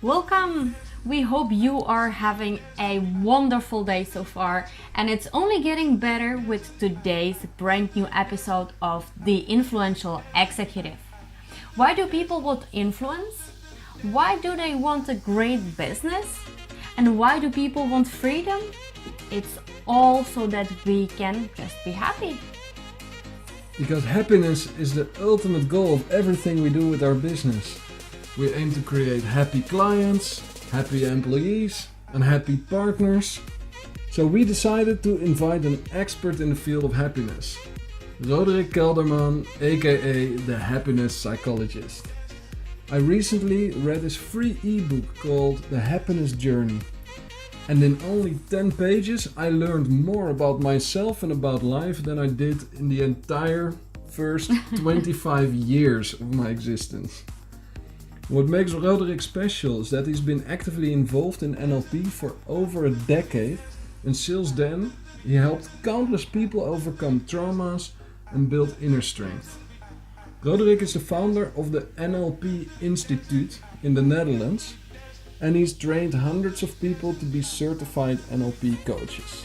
Welcome! We hope you are having a wonderful day so far, and it's only getting better with today's brand new episode of The Influential Executive. Why do people want influence? Why do they want a great business? And why do people want freedom? It's all so that we can just be happy. Because happiness is the ultimate goal of everything we do with our business. We aim to create happy clients, happy employees, and happy partners. So we decided to invite an expert in the field of happiness, Roderik Kelderman, aka the Happiness Psychologist. I recently read his free ebook called The Happiness Journey. And in only 10 pages I learned more about myself and about life than I did in the entire first 25 years of my existence. What makes Roderik special is that he's been actively involved in NLP for over a decade, and since then he helped countless people overcome traumas and build inner strength. Roderik is the founder of the NLP Institute in the Netherlands, and he's trained hundreds of people to be certified NLP coaches.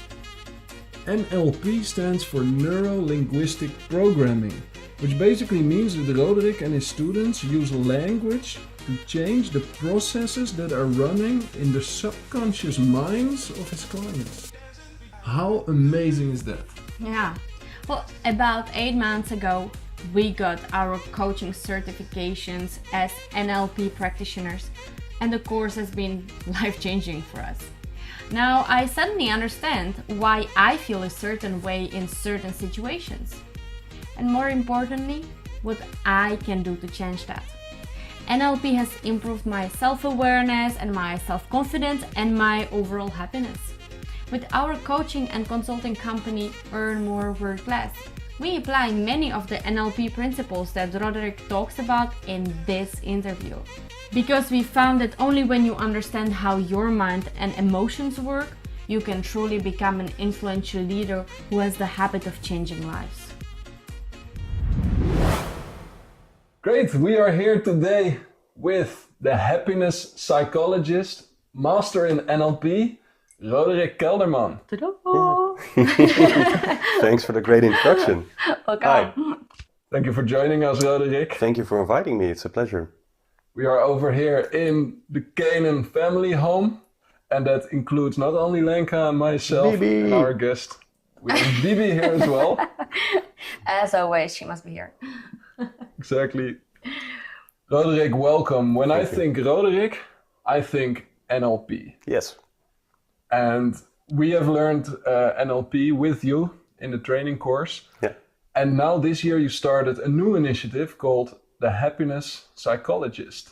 NLP stands for Neuro-Linguistic Programming, which basically means that Roderik and his students use language to change the processes that are running in the subconscious minds of his clients. How amazing is that? Yeah, well, about 8 months ago, we got our coaching certifications as NLP practitioners, and the course has been life-changing for us. Now I suddenly understand why I feel a certain way in certain situations. And more importantly, what I can do to change that. NLP has improved my self-awareness and my self-confidence and my overall happiness. With our coaching and consulting company Earn More Work Less, we apply many of the NLP principles that Roderik talks about in this interview. Because we found that only when you understand how your mind and emotions work, you can truly become an influential leader who has the habit of changing lives. Great, we are here today with the Happiness Psychologist, Master in NLP, Roderik Kelderman. Thanks for the great introduction. Welcome. Hi. Thank you for joining us, Roderik. Thank you for inviting me. It's a pleasure. We are over here in the Canaan family home, and that includes not only Lenka and myself Bibi. and our guest. We have Bibi here as well. As always, she must be here. Exactly. Roderik, welcome. When I think Roderik, I think NLP. Yes. And we have learned NLP with you in the training course. Yeah. And now this year you started a new initiative called the Happiness Psychologist.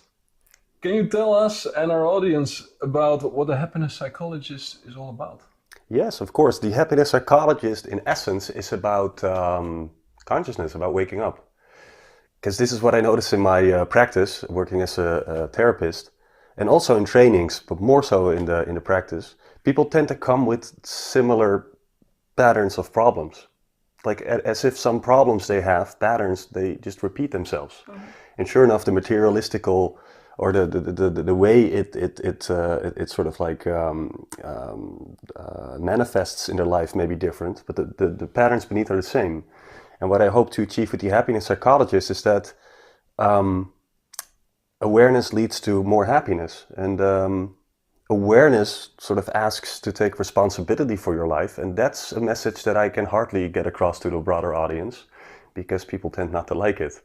Can you tell us and our audience about what the Happiness Psychologist is all about? Yes, of course. The Happiness Psychologist, in essence, is about consciousness, about waking up. Because this is what I notice in my practice, working as a therapist, and also in trainings, but more so in the practice. People tend to come with similar patterns of problems. Like as if some problems they have, patterns, they just repeat themselves. Mm-hmm. And sure enough, the materialistical or the way it sort of like manifests in their life may be different, but the patterns beneath are the same. And what I hope to achieve with the Happiness Psychologist is that awareness leads to more happiness, and awareness sort of asks to take responsibility for your life, and that's a message that I can hardly get across to the broader audience because people tend not to like it.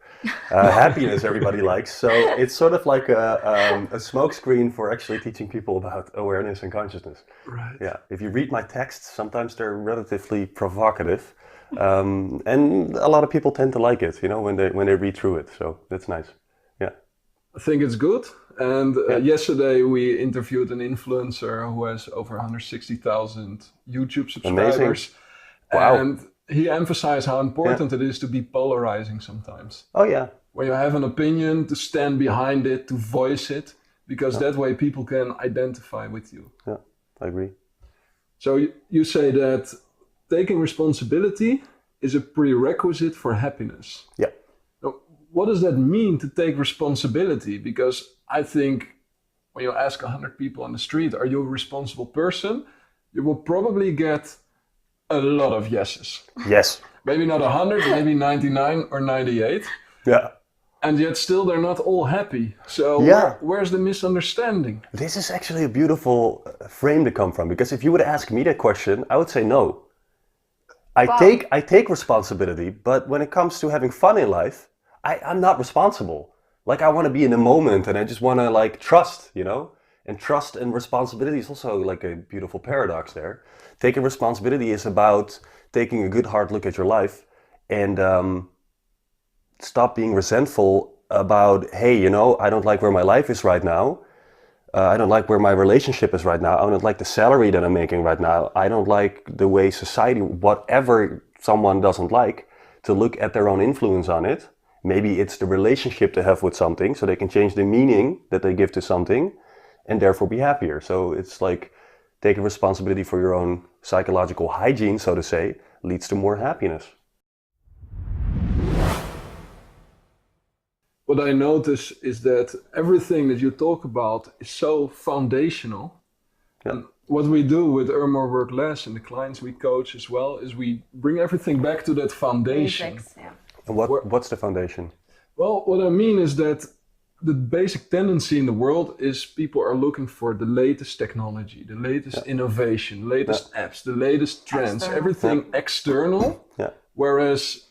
Happiness everybody likes, so it's sort of like a smokescreen for actually teaching people about awareness and consciousness. Right. Yeah. If you read my texts, sometimes they're relatively provocative, and a lot of people tend to like it, you know, when they read through it. So that's nice. Yeah. I think it's good. And yesterday we interviewed an influencer who has over 160,000 YouTube subscribers. Amazing. Wow. And he emphasized how important it is to be polarizing sometimes. Oh yeah. When you have an opinion, to stand behind it, to voice it, because that way people can identify with you. Yeah, I agree. So you say that taking responsibility is a prerequisite for happiness. Yeah. Now, what does that mean to take responsibility? Because I think when you ask 100 people on the street, are you a responsible person? You will probably get a lot of yeses. Yes. Maybe not 100, maybe 99 or 98. Yeah. And yet still they're not all happy. So where's the misunderstanding? This is actually a beautiful frame to come from, because if you would ask me that question, I would say no. I take responsibility, but when it comes to having fun in life, I'm not responsible. Like, I want to be in the moment, and I just want to like trust, you know? And trust and responsibility is also like a beautiful paradox there. Taking responsibility is about taking a good hard look at your life and stop being resentful about, hey, you know, I don't like where my life is right now. I don't like where my relationship is right now. I don't like the salary that I'm making right now. I don't like the way society, whatever someone doesn't like, to look at their own influence on it. Maybe it's the relationship they have with something, so they can change the meaning that they give to something and therefore be happier. So it's like taking responsibility for your own psychological hygiene, so to say, leads to more happiness. What I notice is that everything that you talk about is so foundational. Yeah. And what we do with Earn More Work Less and the clients we coach as well is we bring everything back to that foundation. Basics, yeah. And what's the foundation? Well, what I mean is that the basic tendency in the world is people are looking for the latest technology, the latest innovation, latest apps, the latest trends, everything external. Yeah. Whereas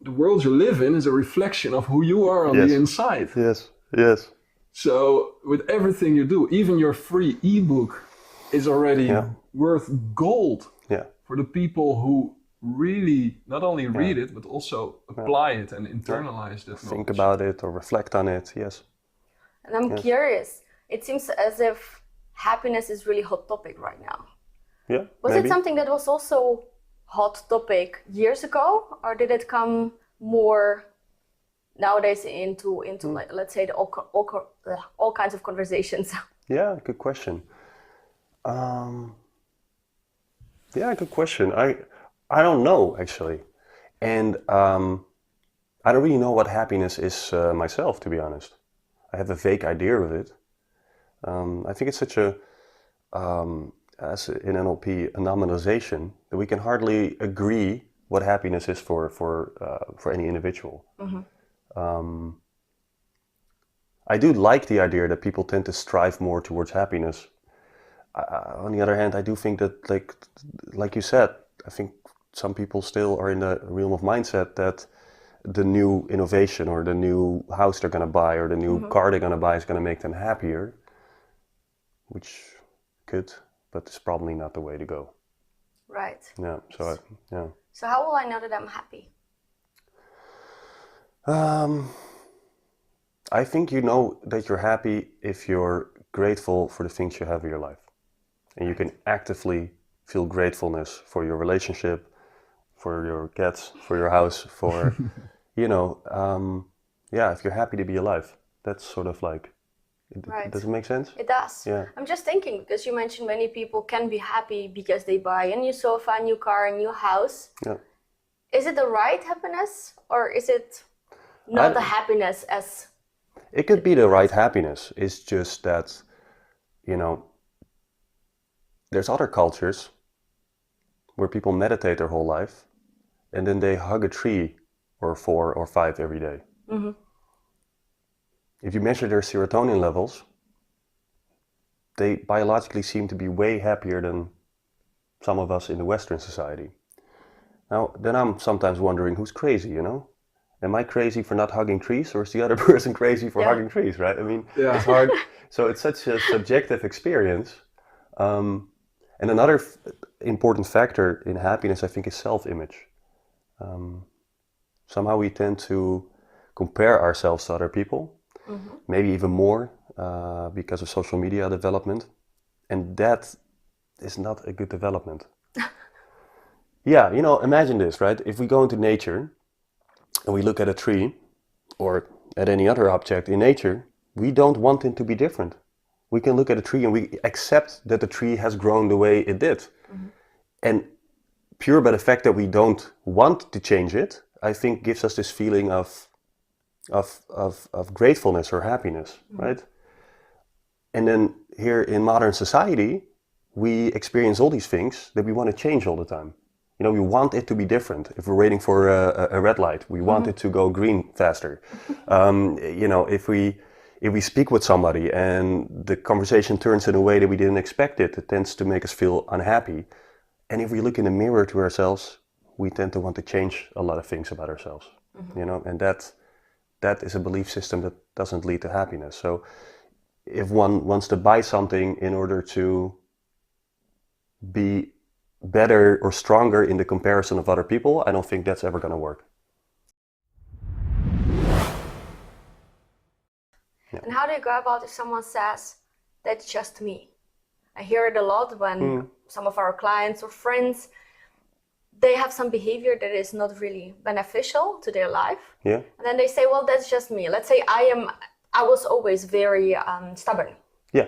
the world you live in is a reflection of who you are on the inside. Yes, yes. So with everything you do, even your free ebook is already worth gold for the people who really not only read it, but also apply it and internalize that knowledge. Think about it or reflect on it, yes. And I'm curious, it seems as if happiness is really hot topic right now. Yeah, Was it something that was also hot topic years ago, or did it come more nowadays into like, let's say the all kinds of conversations? Yeah, good question. Good question. I don't know actually, and I don't really know what happiness is myself, to be honest. I have a vague idea of it. I think it's such a as in NLP, a nominalization, that we can hardly agree what happiness is for any individual. I do like the idea that people tend to strive more towards happiness. On the other hand, I do think that, like you said, I think some people still are in the realm of mindset that the new innovation or the new house they're going to buy or the new car they're going to buy is going to make them happier, which could, but it's probably not the way to go. Right. Yeah. So how will I know that I'm happy? I think you know that you're happy if you're grateful for the things you have in your life. And you can actively feel gratefulness for your relationship, for your cats, for your house, for, if you're happy to be alive. That's sort of like, does it make sense? It does. Yeah. I'm just thinking, because you mentioned many people can be happy because they buy a new sofa, a new car, a new house. Yeah. Is it the right happiness, or is it not the happiness as... It could be the right happiness. It's just that, there's other cultures where people meditate their whole life and then they hug a tree or 4 or 5 every day. Mm-hmm. If you measure their serotonin levels, they biologically seem to be way happier than some of us in the Western society. Now, then I'm sometimes wondering who's crazy, Am I crazy for not hugging trees, or is the other person crazy for hugging trees, right? I mean, it's hard. So it's such a subjective experience. And another important factor in happiness, I think, is self-image. Somehow we tend to compare ourselves to other people, maybe even more because of social media development. And that is not a good development. Imagine this, right? If we go into nature and we look at a tree or at any other object in nature, we don't want it to be different. We can look at a tree and we accept that the tree has grown the way it did. Mm-hmm. And pure by the fact that we don't want to change it, I think gives us this feeling of gratefulness or happiness, right? And then here in modern society, we experience all these things that we want to change all the time. You know, we want it to be different. If we're waiting for a red light, we want it to go green faster. You know, if we speak with somebody and the conversation turns in a way that we didn't expect it, it tends to make us feel unhappy. And if we look in the mirror to ourselves, we tend to want to change a lot of things about ourselves. You know, and that is a belief system that doesn't lead to happiness. So if one wants to buy something in order to be better or stronger in the comparison of other people, I don't think that's ever going to work. Yeah. And how do you go about if someone says, that's just me? I hear it a lot when some of our clients or friends, they have some behavior that is not really beneficial to their life. Yeah. And then they say, well, that's just me. Let's say I was always very stubborn. Yeah.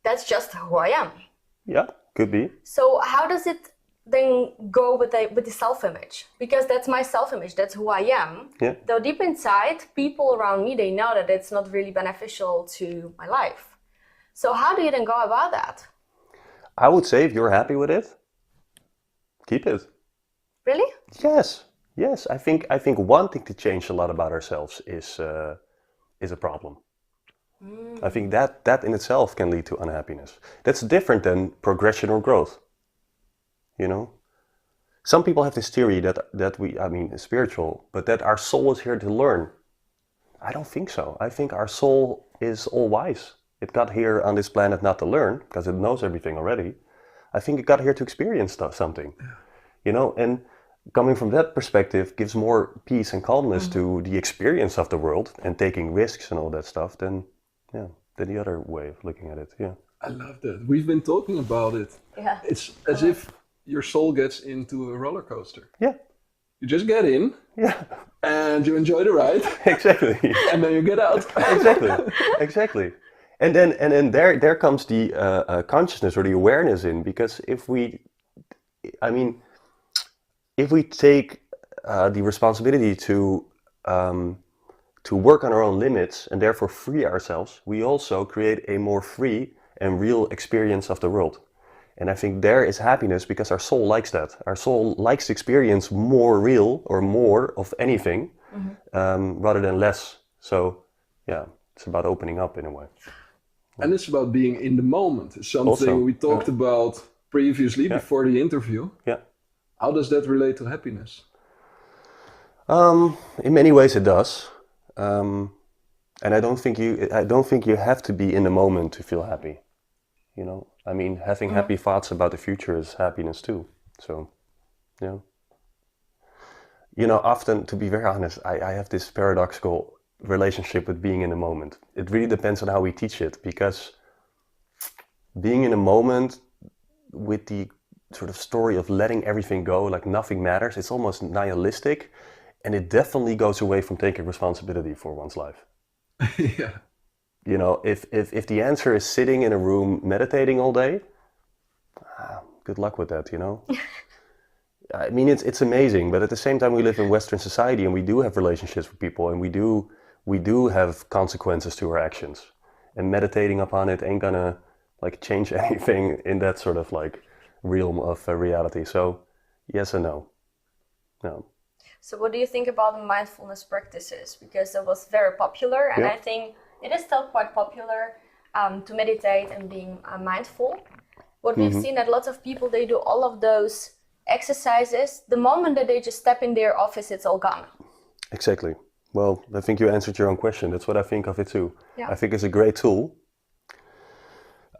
That's just who I am. Yeah, could be. So how does it then go with the self-image? Because that's my self-image, that's who I am. Yeah. Though deep inside, people around me, they know that it's not really beneficial to my life. So how do you then go about that? I would say if you're happy with it, keep it. Really? Yes. Yes. I think wanting to change a lot about ourselves is a problem. I think that in itself can lead to unhappiness. That's different than progression or growth. You know? Some people have this theory that spiritual, but that our soul is here to learn. I don't think so. I think our soul is all wise. It got here on this planet not to learn, because it knows everything already. I think it got here to experience something. You know, and coming from that perspective gives more peace and calmness to the experience of the world and taking risks and all that stuff than the other way of looking at it. Yeah. I love that. We've been talking about it. Yeah. It's as if your soul gets into a roller coaster. Yeah. You just get in. Yeah. And you enjoy the ride. Exactly. And then you get out. Exactly. And then there comes the consciousness or the awareness in, because if we take the responsibility to work on our own limits and therefore free ourselves, we also create a more free and real experience of the world. And I think there is happiness, because our soul likes that. Our soul likes to experience more real or more of anything rather than less. So yeah, it's about opening up in a way. And it's about being in the moment. It's something also, we talked about previously before the interview. Yeah. How does that relate to happiness? In many ways it does. And I don't think you have to be in the moment to feel happy. You know, I mean, having happy thoughts about the future is happiness too. So, yeah. You know, often, to be very honest, I have this paradoxical relationship with being in the moment. It really depends on how we teach it, because being in the moment with the sort of story of letting everything go, like nothing matters, it's almost nihilistic, and it definitely goes away from taking responsibility for one's life. Yeah. You know, if the answer is sitting in a room meditating all day, good luck with that, you know. I mean, it's amazing, but at the same time we live in Western society and we do have relationships with people, and we do have consequences to our actions, and meditating upon it ain't gonna like change anything in that sort of like realm of reality. So yes and no. No. So what do you think about mindfulness practices? Because it was very popular, and I think it is still quite popular to meditate and being mindful. What we've seen that lots of people, they do all of those exercises. The moment that they just step in their office, it's all gone. Exactly. Well, I think you answered your own question. That's what I think of it too. Yeah. I think it's a great tool.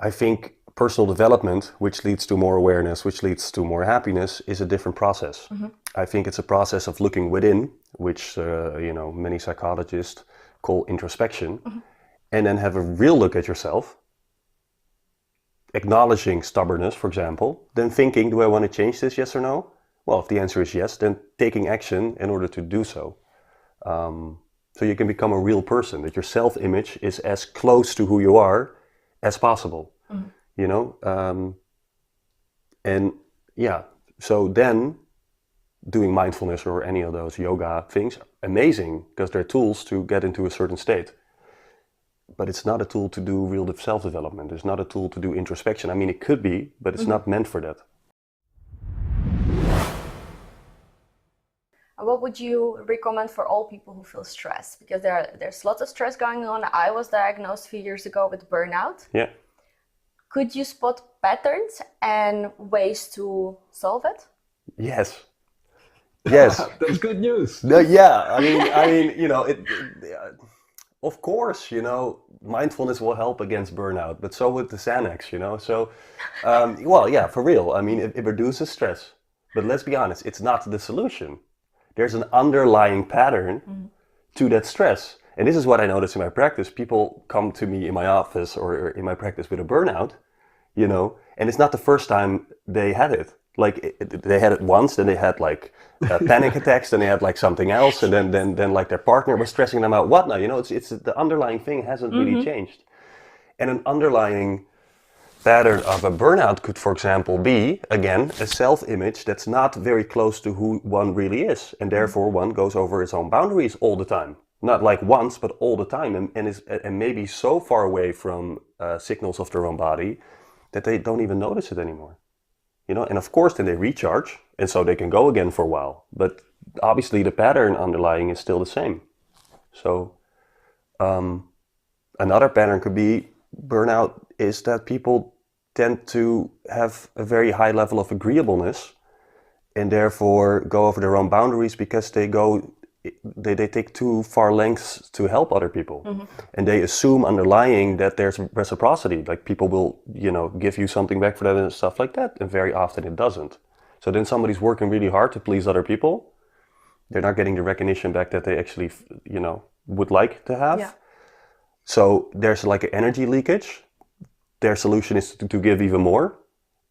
I think personal development, which leads to more awareness, which leads to more happiness, is a different process. I think it's a process of looking within, which many psychologists call introspection, and then have a real look at yourself, acknowledging stubbornness, for example, then thinking, do I want to change this, yes or no? Well, if the answer is yes, then taking action in order to do so. So you can become a real person, that your self-image is as close to who you are as possible, you know? So then doing mindfulness or any of those yoga things, amazing, because they're tools to get into a certain state. but it's not a tool to do real self-development. It's not a tool to do introspection. I mean, it could be, but it's not meant for that. What would you recommend for all people who feel stressed? Because there's lots of stress going on. I was diagnosed a few years ago with burnout. Yeah. Could you spot patterns and ways to solve it? Yes. Yes. That's good news. No, yeah. I mean, you know, of course, you know, mindfulness will help against burnout, but so would the Xanax, you know. So, well, yeah, for real. I mean, it reduces stress, but let's be honest, it's not the solution. There's an underlying pattern to that stress. And this is what I notice in my practice. People come to me in my office or in my practice with a burnout, you know, and it's not the first time they had it. Like they had it once, then they had like panic attacks, then they had like something else, and then like their partner was stressing them out. What now? You know, it's the underlying thing hasn't really changed. And an underlying pattern of a burnout could, for example, be, again, a self-image that's not very close to who one really is. And therefore one goes over its own boundaries all the time. Not like once, but all the time. And maybe so far away from signals of their own body that they don't even notice it anymore. You know, and of course then they recharge, and so they can go again for a while. But obviously the pattern underlying is still the same. So another pattern could be burnout is that people tend to have a very high level of agreeableness and therefore go over their own boundaries because they take too far lengths to help other people. And they assume underlying that there's reciprocity, like people will, you know, give you something back for that and stuff like that, and very often it doesn't. So then somebody's working really hard to please other people, they're not getting the recognition back that they actually, you know, would like to have. Yeah. So there's like an energy leakage. Their solution is to give even more,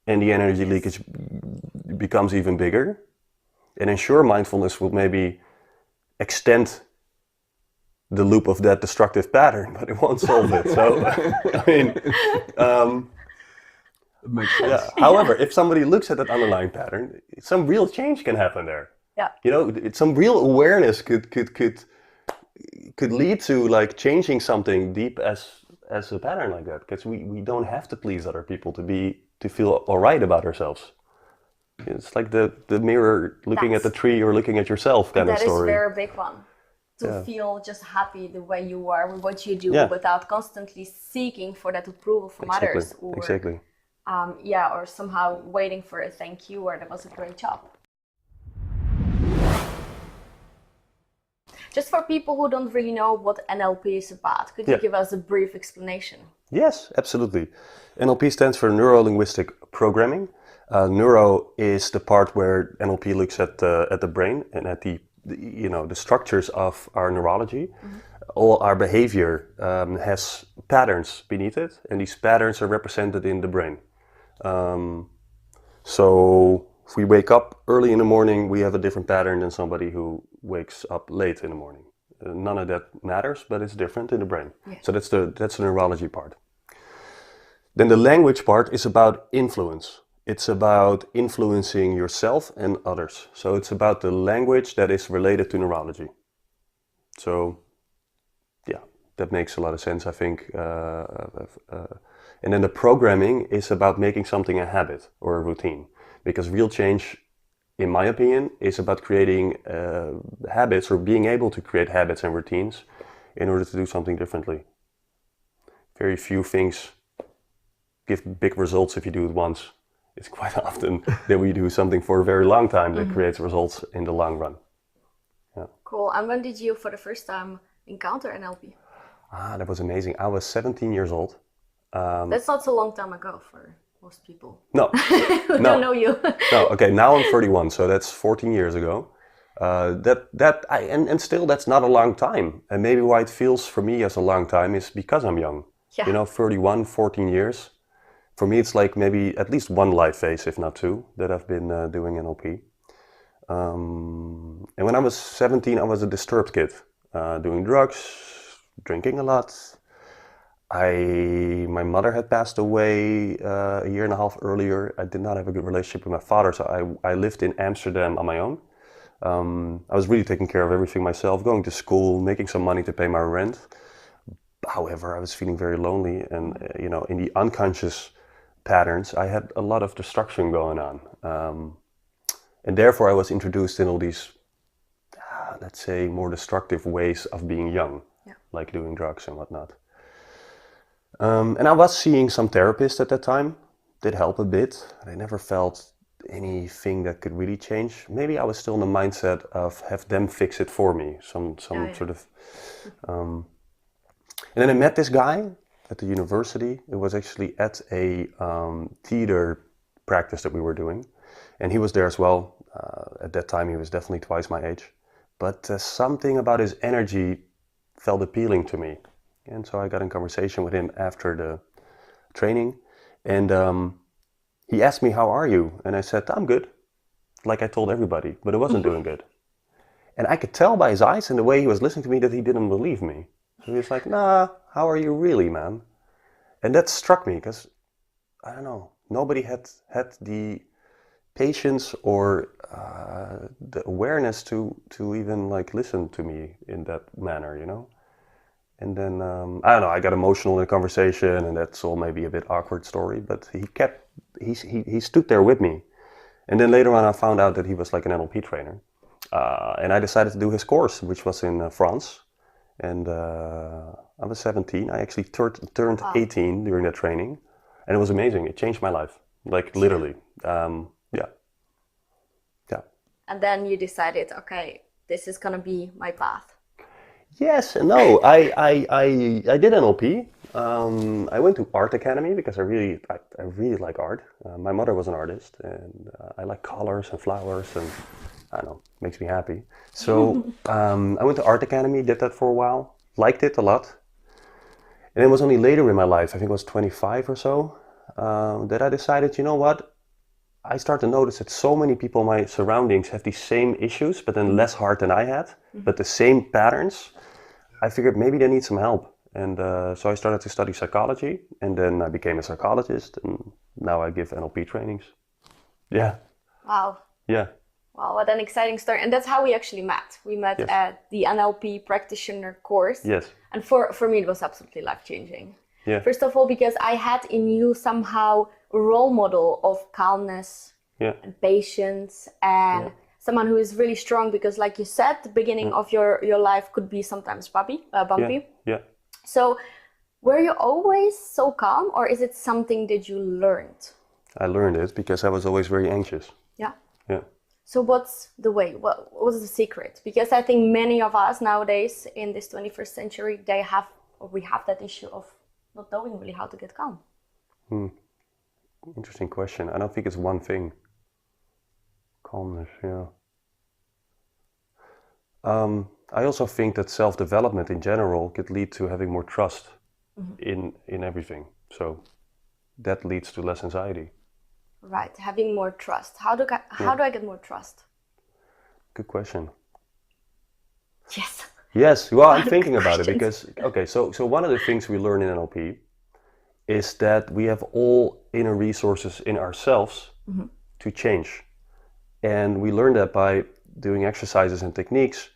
and the energy leakage becomes even bigger. And ensure mindfulness will maybe extend the loop of that destructive pattern, but it won't solve it. So, I mean, it makes sense. Yeah. However, if somebody looks at that underlying pattern, some real change can happen there. Yeah. You know, some real awareness could lead to like changing something deep as a pattern like that, because we don't have to please other people to feel all right about ourselves. It's like the mirror looking at the tree or looking at yourself kind of story. That is a very big one. To feel just happy the way you are with what you do without constantly seeking for that approval from others. Or, or somehow waiting for a thank you or that was a great job. Just for people who don't really know what NLP is about, could you give us a brief explanation? Yes, absolutely. NLP stands for Neuro-Linguistic Programming. Neuro is the part where NLP looks at the brain and at the structures of our neurology. All our behavior has patterns beneath it, and these patterns are represented in the brain. So if we wake up early in the morning, we have a different pattern than somebody who wakes up late in the morning. None of that matters, but it's different in the brain. Yeah. So that's the neurology part. Then the language part is about influence. It's about influencing yourself and others. So it's about the language that is related to neurology. So, yeah, that makes a lot of sense, I think. And then the programming is about making something a habit or a routine. Because real change, in my opinion, is about creating habits or being able to create habits and routines in order to do something differently. Very few things give big results if you do it once. It's quite often that we do something for a very long time that creates results in the long run. Yeah. Cool. And when did you, for the first time, encounter NLP? That was amazing. I was 17 years old. That's not so long time ago for most people. No. Who don't know you. No. Okay. Now I'm 31, so that's 14 years ago. And still that's not a long time. And maybe why it feels for me as a long time is because I'm young. Yeah. You know, 31, 14 years. For me, it's like maybe at least one life phase, if not two, that I've been doing NLP. And when I was 17, I was a disturbed kid, doing drugs, drinking a lot. My mother had passed away a year and a half earlier. I did not have a good relationship with my father, so I lived in Amsterdam on my own. I was really taking care of everything myself, going to school, making some money to pay my rent. however, I was feeling very lonely, and in the unconscious patterns, I had a lot of destruction going on, and therefore I was introduced in all these, let's say, more destructive ways of being young, like doing drugs and whatnot. And I was seeing some therapists at that time. Did help a bit. I never felt anything that could really change. Maybe I was still in the mindset of have them fix it for me. Some sort of. And then I met this guy at the university. It was actually at a theater practice that we were doing, and he was there as well. At that time, he was definitely twice my age, but something about his energy felt appealing to me, and so I got in conversation with him after the training, and he asked me, "How are you?" And I said, "I'm good," like I told everybody, but I wasn't doing good. And I could tell by his eyes and the way he was listening to me that he didn't believe me. So he was like, "Nah, how are you really, man?" And that struck me because, I don't know, nobody had the patience or the awareness to even like listen to me in that manner, And then, I don't know, I got emotional in the conversation, and that's all maybe a bit awkward story, but he stood there with me. And then later on I found out that he was like an NLP trainer. And I decided to do his course, which was in France. And I was 17. I actually turned 18 during that training. And it was amazing. It changed my life, like literally. Yeah. And then you decided, okay, this is going to be my path. Yes and no. I did NLP. I went to art academy because I really like art. My mother was an artist, and I like colors and flowers, and I don't know, makes me happy. So I went to art academy, did that for a while, liked it a lot. And it was only later in my life, I think it was 25 or so, that I decided, you know what? I start to notice that so many people in my surroundings have these same issues, but then less hard than I had, but the same patterns. I figured maybe they need some help. And so I started to study psychology, and then I became a psychologist, and now I give NLP trainings. Yeah. Wow. Yeah. Wow, what an exciting story. And that's how we actually met. We met at the NLP practitioner course. Yes. And for me, it was absolutely life-changing. Yeah. First of all, because I had in you somehow a role model of calmness and patience, and someone who is really strong, because like you said, the beginning of your life could be sometimes bumpy. Yeah. So were you always so calm, or is it something that you learned? I learned it because I was always very anxious. Yeah. Yeah. So what's the way? What was the secret? Because I think many of us nowadays in this 21st century, we have that issue of not knowing really how to get calm. Interesting question. I don't think it's one thing. Calmness, yeah. I also think that self-development in general could lead to having more trust in everything. So that leads to less anxiety. Right, having more trust. How do I get more trust? Good question. Yes. Yes, well, I'm thinking about it because, so one of the things we learn in NLP is that we have all inner resources in ourselves to change. And we learn that by doing exercises and techniques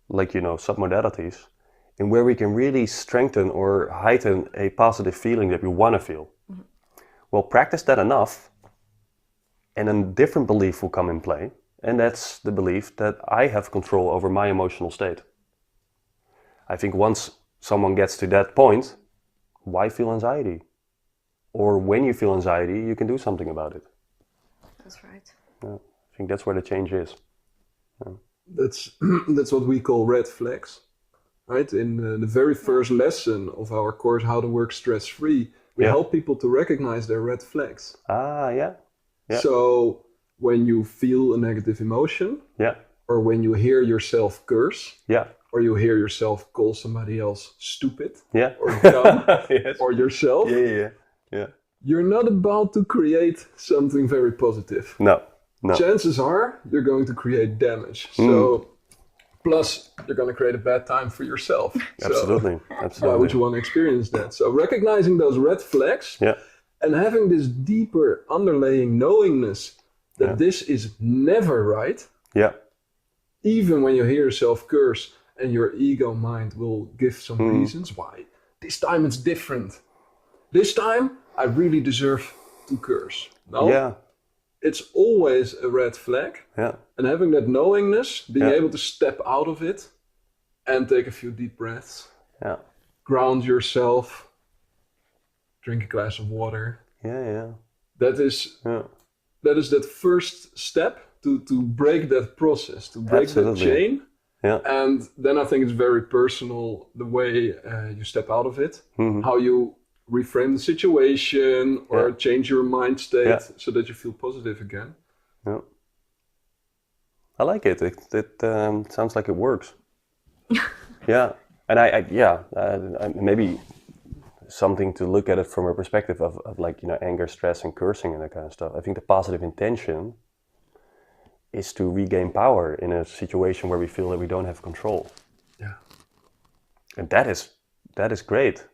like, submodalities, in where we can really strengthen or heighten a positive feeling that we want to feel. Well, practice that enough, and a different belief will come in play, and that's the belief that I have control over my emotional state. I think once someone gets to that point, why feel anxiety? Or when you feel anxiety, you can do something about it. That's right. Yeah, I think that's where the change is. Yeah. That's what we call red flags, right? In the very first lesson of our course, How to Work Stress-Free, we help people to recognize their red flags. Yeah. So when you feel a negative emotion, or when you hear yourself curse, or you hear yourself call somebody else stupid, or dumb, or yourself, you're not about to create something very positive. No. Chances are you're going to create damage. So, plus you're going to create a bad time for yourself. Absolutely. Why would you want to experience that? So recognizing those red flags and having this deeper underlying knowingness that this is never right. Even when you hear yourself curse and your ego mind will give some reasons why this time it's different. This time I really deserve to curse. No, Yeah. it's always a red flag. Yeah. And having that knowingness, being Yeah. able to step out of it and take a few deep breaths, Yeah. ground yourself, drink a glass of water. Yeah. That is Yeah. that first step to break that process, to break Absolutely. that chain. Yeah. And then I think it's very personal the way you step out of it, Mhm. how you reframe the situation or Yeah. change your mind state Yeah. so that you feel positive again. Yeah. I like it. It sounds like it works. Yeah, and maybe something to look at it from a perspective of like, anger, stress, and cursing and that kind of stuff. I think the positive intention is to regain power in a situation where we feel that we don't have control. Yeah. And that is great.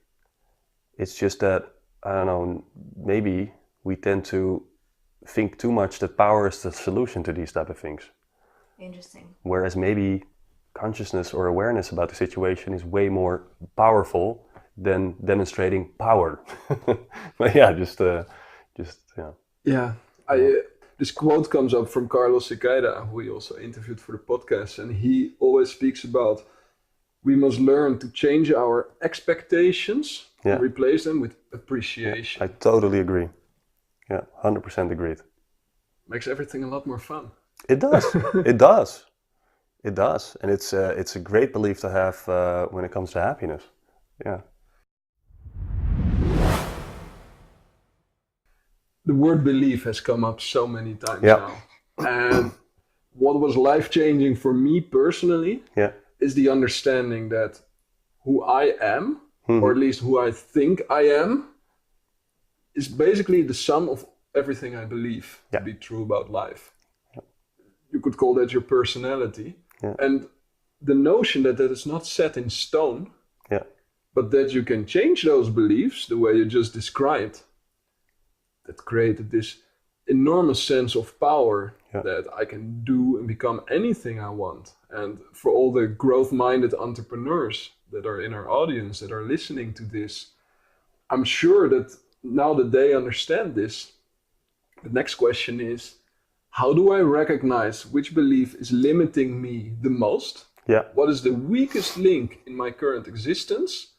It's just that, I don't know, maybe we tend to think too much that power is the solution to these type of things. Interesting. Whereas maybe consciousness or awareness about the situation is way more powerful than demonstrating power. But yeah, just yeah. Yeah, this quote comes up from Carlos Sequeira, who we also interviewed for the podcast, and he always speaks about we must learn to change our expectations and replace them with appreciation. I totally agree. Yeah, 100% agreed. Makes everything a lot more fun. It does. It does. It does, and it's a great belief to have when it comes to happiness. Yeah. The word belief has come up so many times Yeah. now. And what was life-changing for me personally is the understanding that who I am, or at least who I think I am, is basically the sum of everything I believe to be true about life. You could call that your personality. And the notion that is not set in stone, but that you can change those beliefs the way you just described, that created this enormous sense of power that I can do and become anything I want. And for all the growth-minded entrepreneurs that are in our audience, that are listening to this, I'm sure that now that they understand this, the next question is, how do I recognize which belief is limiting me the most? What is the weakest link in my current existence?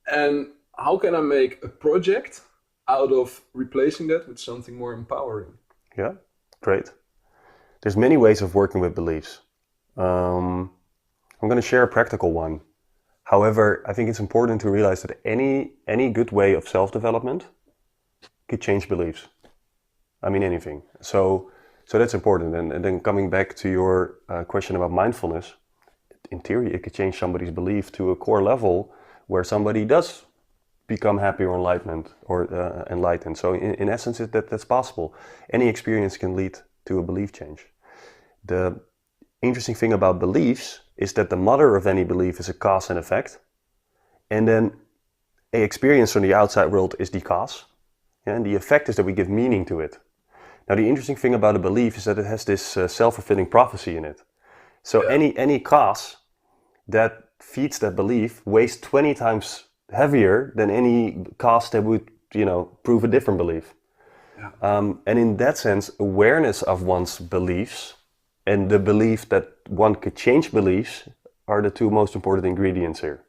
And how can I make a project out of replacing that with something more empowering? Yeah, great. There's many ways of working with beliefs. I'm going to share a practical one. However, I think it's important to realize that any good way of self-development could change beliefs. I mean, anything. So that's important. And then coming back to your question about mindfulness, in theory, it could change somebody's belief to a core level where somebody does become happy or enlightened. So in essence, that's possible. Any experience can lead to a belief change. The interesting thing about beliefs is that the mother of any belief is a cause and effect. And then a experience from the outside world is the cause. And the effect is that we give meaning to it. Now, the interesting thing about a belief is that it has this self-fulfilling prophecy in it. So any cause that feeds that belief weighs 20 times heavier than any cause that would, prove a different belief. And in that sense, awareness of one's beliefs and the belief that one could change beliefs are the two most important ingredients here.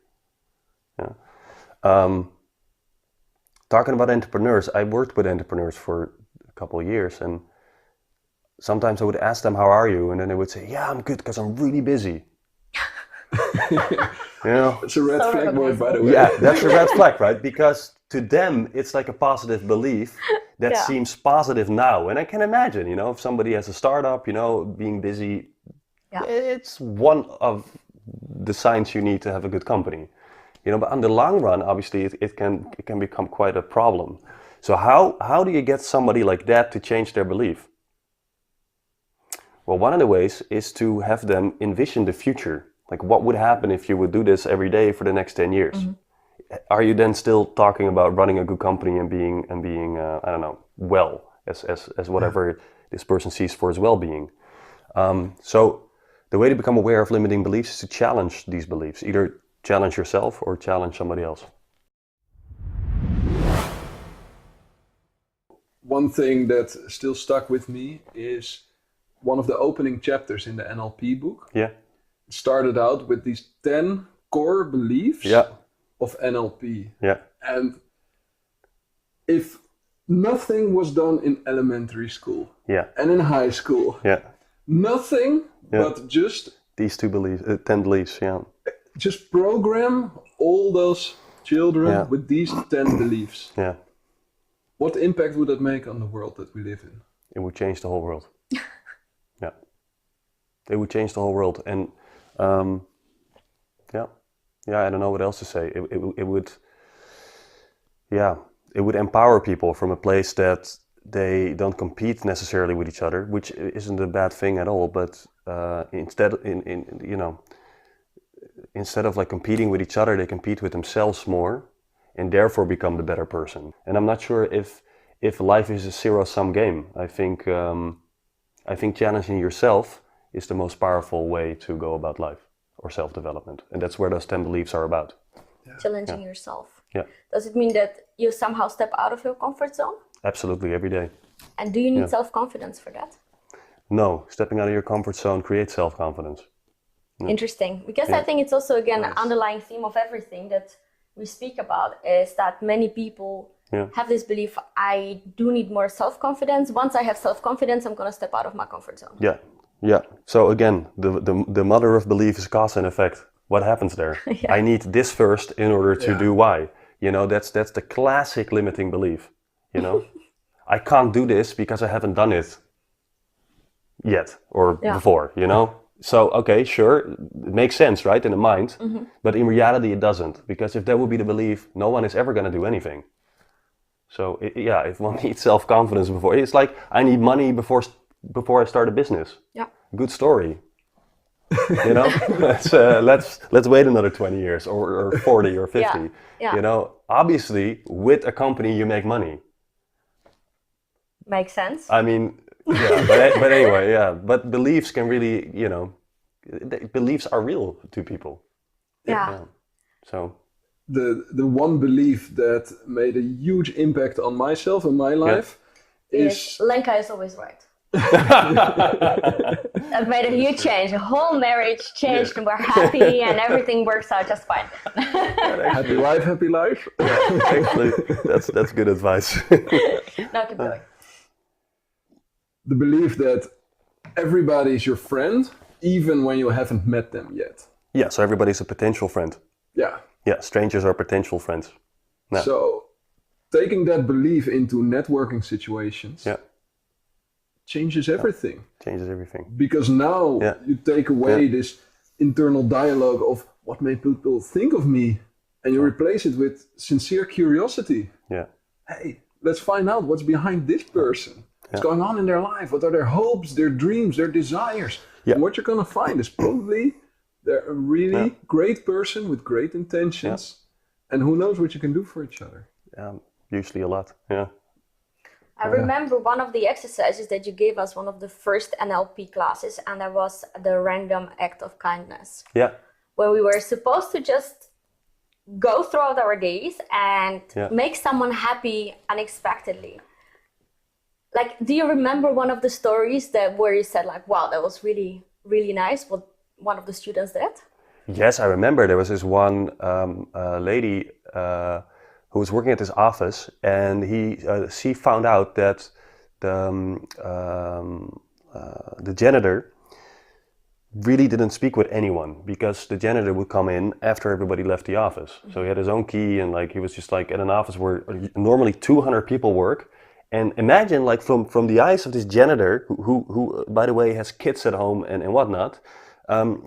Talking about entrepreneurs, I worked with entrepreneurs for a couple of years, and sometimes I would ask them, how are you? And then they would say, yeah, I'm good because I'm really busy. It's a red flag word, by the way. Yeah, that's a red flag, right? Because to them, it's like a positive belief that seems positive now. And I can imagine, if somebody has a startup, being busy, it's one of the signs you need to have a good company. But in the long run, obviously, it can become quite a problem. So how do you get somebody like that to change their belief? Well, one of the ways is to have them envision the future. Like, what would happen if you would do this every day for the next 10 years? Are you then still talking about running a good company and being I don't know, well, as whatever this person sees for his well-being? So the way to become aware of limiting beliefs is to challenge these beliefs. Either challenge yourself or challenge somebody else. one thing that still stuck with me is one of the opening chapters in the NLP book. Yeah. It started out with these 10 core beliefs of NLP. Yeah. And if nothing was done in elementary school and in high school, nothing but just these 10 beliefs, just program all those children with these 10 beliefs. Yeah. What impact would that make on the world that we live in? It would change the whole world. Yeah. It would change the whole world. And I don't know what else to say. It would empower people from a place that they don't compete necessarily with each other, which isn't a bad thing at all. But instead of like competing with each other, they compete with themselves more, and therefore become the better person. And I'm not sure if life is a zero-sum game. I think challenging yourself is the most powerful way to go about life or self-development, and that's where those 10 beliefs are about. Challenging yourself. Yeah. Does it mean that you somehow step out of your comfort zone? Absolutely, every day. And do you need self-confidence for that? No, stepping out of your comfort zone creates self-confidence. Interesting, because I think it's also again an underlying theme of everything that we speak about is that many people have this belief, I do need more self-confidence. Once I have self-confidence, I'm going to step out of my comfort zone. Yeah. So again, the mother of belief is cause and effect. What happens there? I need this first in order to do Y. That's the classic limiting belief. I can't do this because I haven't done it yet or before. So, okay, sure, it makes sense, right, in the mind, but in reality it doesn't, because if that would be the belief, no one is ever going to do anything. So, if one needs self-confidence before, it's like, I need money before I start a business. Yeah. Good story. Let's wait another 20 years or 40 or 50. Obviously, with a company, you make money. Makes sense. I mean... but anyway, but beliefs can really, beliefs are real to people. So the one belief that made a huge impact on myself and my life is Lenka is always right. That made a huge change. The whole marriage changed and we're happy and everything works out just fine. Happy life, happy life. Actually, that's good advice. No, keep going. The belief that everybody is your friend, even when you haven't met them yet. Yeah, so everybody's a potential friend. Yeah. Yeah, strangers are potential friends. Yeah. So taking that belief into networking situations changes everything. Changes everything. Because now you take away this internal dialogue of what may people think of me, and you replace it with sincere curiosity. Yeah. Hey, let's find out what's behind this person. What's going on in their life? What are their hopes, their dreams, their desires? Yeah. And what you're going to find is probably they're a really great person with great intentions. And who knows what you can do for each other. Usually a lot, I remember one of the exercises that you gave us, one of the first NLP classes, and that was the random act of kindness. Yeah. Where we were supposed to just go throughout our days and make someone happy unexpectedly. Like, do you remember one of the stories where you said like, wow, that was really, really nice, what one of the students did? Yes, I remember. There was this one lady who was working at his office, and she found out that the janitor really didn't speak with anyone, because the janitor would come in after everybody left the office. So he had his own key, and like he was just like at an office where normally 200 people work. And imagine, like, from the eyes of this janitor, who by the way has kids at home and whatnot,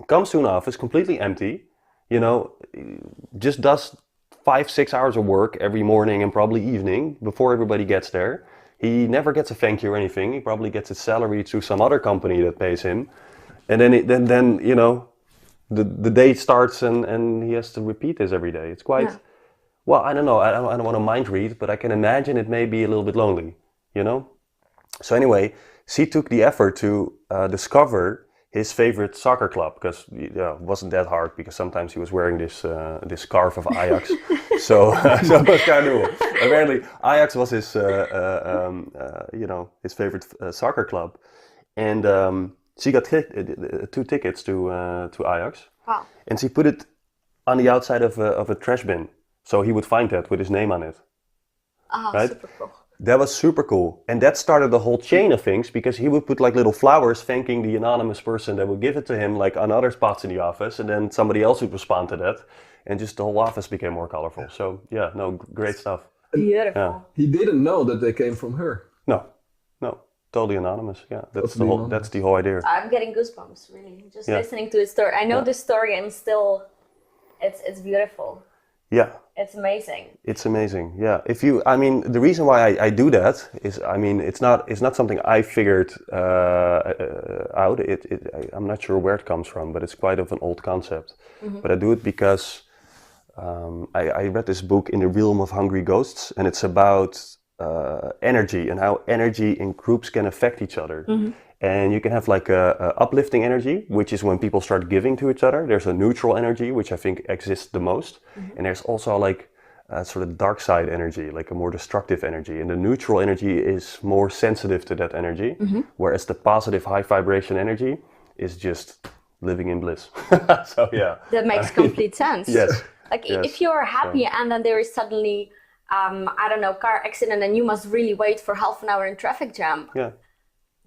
comes to an office completely empty, just does 5-6 hours of work every morning and probably evening before everybody gets there. He never gets a thank you or anything. He probably gets his salary through some other company that pays him, and then the day starts and he has to repeat this every day. It's quite. Well, I don't know. I don't want to mind read, but I can imagine it may be a little bit lonely, So anyway, she took the effort to discover his favorite soccer club, because it wasn't that hard, because sometimes he was wearing this scarf of Ajax. So it was kind of cool. Apparently, Ajax was his, his favorite soccer club, and she got 2 tickets to Ajax, Wow. and she put it on the outside of a trash bin, so he would find that with his name on it. Oh, right? super cool. That was super cool, and that started the whole chain of things, because he would put like little flowers thanking the anonymous person that would give it to him, like on other spots in the office, and then somebody else would respond to that, and just the whole office became more colorful. So yeah, no, great stuff. Beautiful. Yeah. He didn't know that they came from her. No, totally anonymous. Yeah, that's Totally anonymous. That's the whole idea. I'm getting goosebumps, really, just listening to his story. I know the story, and still, it's beautiful. Yeah. It's amazing. It's amazing. Yeah. The reason why I do that is, it's not something I figured out. I'm not sure where it comes from, but it's quite of an old concept. Mm-hmm. But I do it because I read this book, In the Realm of Hungry Ghosts, and it's about energy and how energy in groups can affect each other. Mm-hmm. And you can have like a uplifting energy, which is when people start giving to each other. There's a neutral energy, which I think exists the most. Mm-hmm. And there's also like a sort of dark side energy, like a more destructive energy. And the neutral energy is more sensitive to that energy, mm-hmm. whereas the positive high vibration energy is just living in bliss. So yeah. That makes complete sense. Yes. Like if you're happy and then there is suddenly, car accident, and you must really wait for half an hour in traffic jam. Yeah.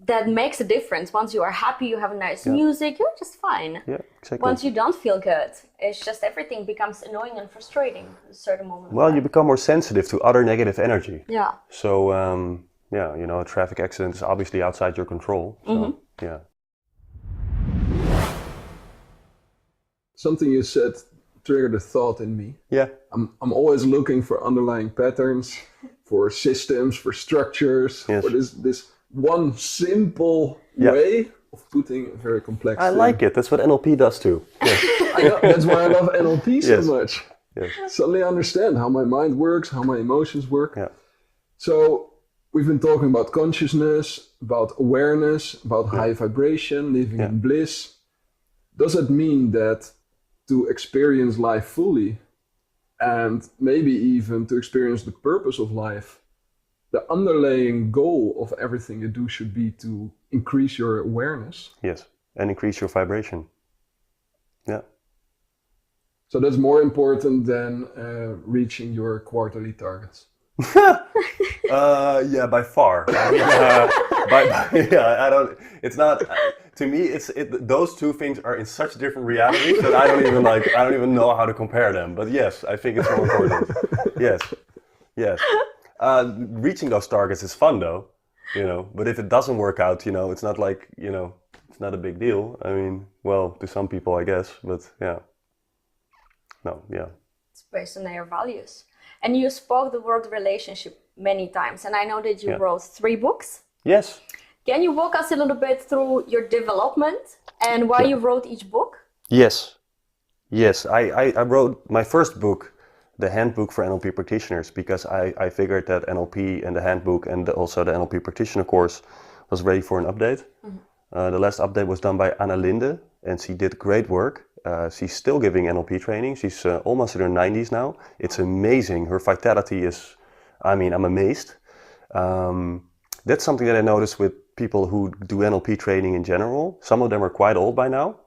That makes a difference. Once you are happy, you have nice music, you're just fine. Yeah, exactly. Once you don't feel good, it's just everything becomes annoying and frustrating at a certain moment. Well, you become more sensitive to other negative energy. Yeah. So, a traffic accident is obviously outside your control. So, mm-hmm. Yeah. Something you said triggered a thought in me. Yeah. I'm always looking for underlying patterns, for systems, for structures, for this one simple way of putting a very complex thing. Like it. That's what NLP does too. Yes. That's why I love NLP so much. Yes. Suddenly I understand how my mind works, how my emotions work. Yeah. So we've been talking about consciousness, about awareness, about high vibration, living in bliss. Does it mean that to experience life fully, and maybe even to experience the purpose of life, the underlying goal of everything you do should be to increase your awareness? Yes, and increase your vibration. Yeah. So that's more important than reaching your quarterly targets. By far. I don't. It's not. To me, those two things are in such different realities that I don't even know how to compare them. But yes, I think it's more important. Yes. Reaching those targets is fun though, but if it doesn't work out, it's not like, it's not a big deal. I mean, well, to some people, I guess, but yeah. No, yeah. It's based on their values. And you spoke the word relationship many times, and I know that you wrote 3 books. Yes. Can you walk us a little bit through your development and why you wrote each book? Yes. I wrote my first book, the handbook for NLP practitioners, because I figured that NLP and the handbook and also the NLP practitioner course was ready for an update. Mm-hmm. The last update was done by Anna Linde, and she did great work. She's still giving NLP training. She's almost in her 90s now. It's amazing. Her vitality is, I'm amazed. That's something that I noticed with people who do NLP training in general. Some of them are quite old by now,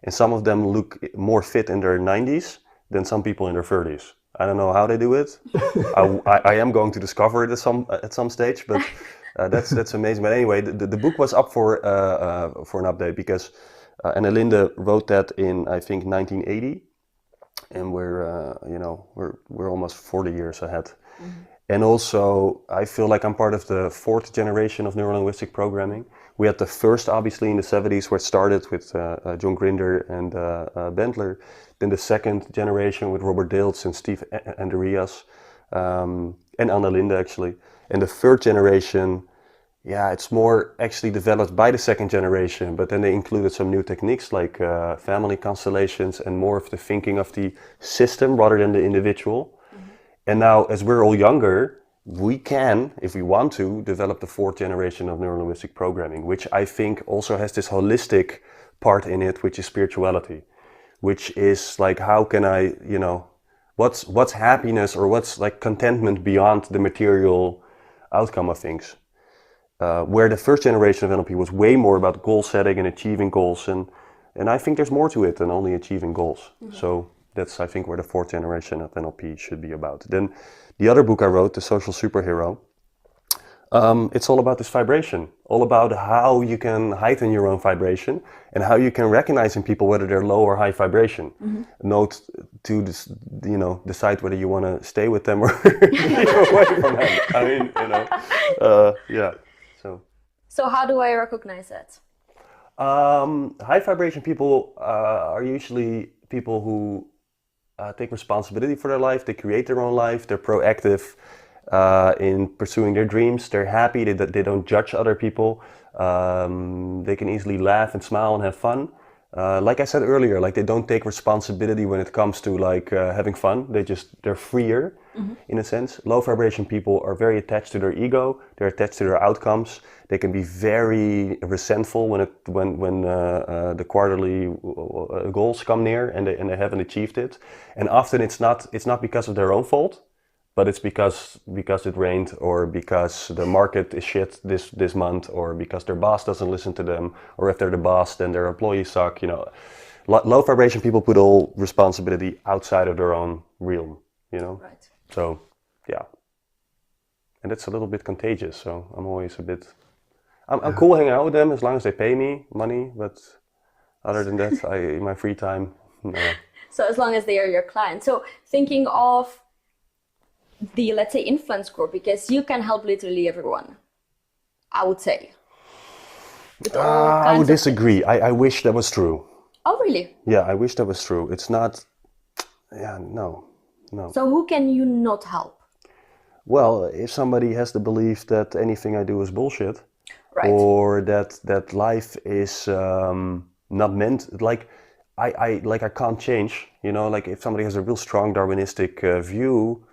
and some of them look more fit in their 90s than some people in their 30s. I don't know how they do it. I am going to discover it at some stage, but that's amazing. But anyway, the book was up for an update because Anna Linde wrote that in, I think, 1980, and we're almost 40 years ahead. Mm-hmm. And also, I feel like I'm part of the 4th generation of neuro-linguistic programming. We had the first, obviously, in the 70s, where it started with John Grinder and Bentler. Then the 2nd generation with Robert Dilts and Steve Andreas, and Anna Linde, actually. And the 3rd generation, it's more actually developed by the 2nd generation, but then they included some new techniques like family constellations and more of the thinking of the system rather than the individual. And now, as we're all younger, we can, if we want to, develop the 4th generation of neuro-linguistic programming, which I think also has this holistic part in it, which is spirituality, which is like, how can I, what's happiness, or what's like contentment beyond the material outcome of things. Where the first generation of NLP was way more about goal setting and achieving goals, and I think there's more to it than only achieving goals. So that's, I think, where the fourth generation of NLP should be about. Then the other book I wrote, The Social Superhero, it's all about this vibration, all about how you can heighten your own vibration and how you can recognize in people whether they're low or high vibration. Note to decide whether you want to stay with them or be away from them. I mean, yeah. So how do I recognize it? High vibration people are usually people who take responsibility for their life. They create their own life. They're proactive in pursuing their dreams. They're happy. They don't judge other people. They can easily laugh and smile and have fun. Like I said earlier, like they don't take responsibility when it comes to like having fun. They're freer in a sense. Low vibration people are very attached to their ego. They're attached to their outcomes. They can be very resentful when the quarterly goals come near and they haven't achieved it. And often it's not because of their own fault, but it's because it rained, or because the market is shit this month, or because their boss doesn't listen to them, or if they're the boss, then their employees suck. Low vibration people put all responsibility outside of their own realm. Right. So, yeah, and it's a little bit contagious. So I'm always a bit. I'm cool hanging out with them as long as they pay me money, but other than that, in my free time, no. So as long as they are your client. So thinking of the, let's say, influence group, because you can help literally everyone, I would say. I would disagree. I wish that was true. Oh, really? Yeah, I wish that was true. It's not. Yeah, no. So who can you not help? Well, if somebody has the belief that anything I do is bullshit, right, or that life is not meant, like I can't change. Like if somebody has a real strong Darwinistic view.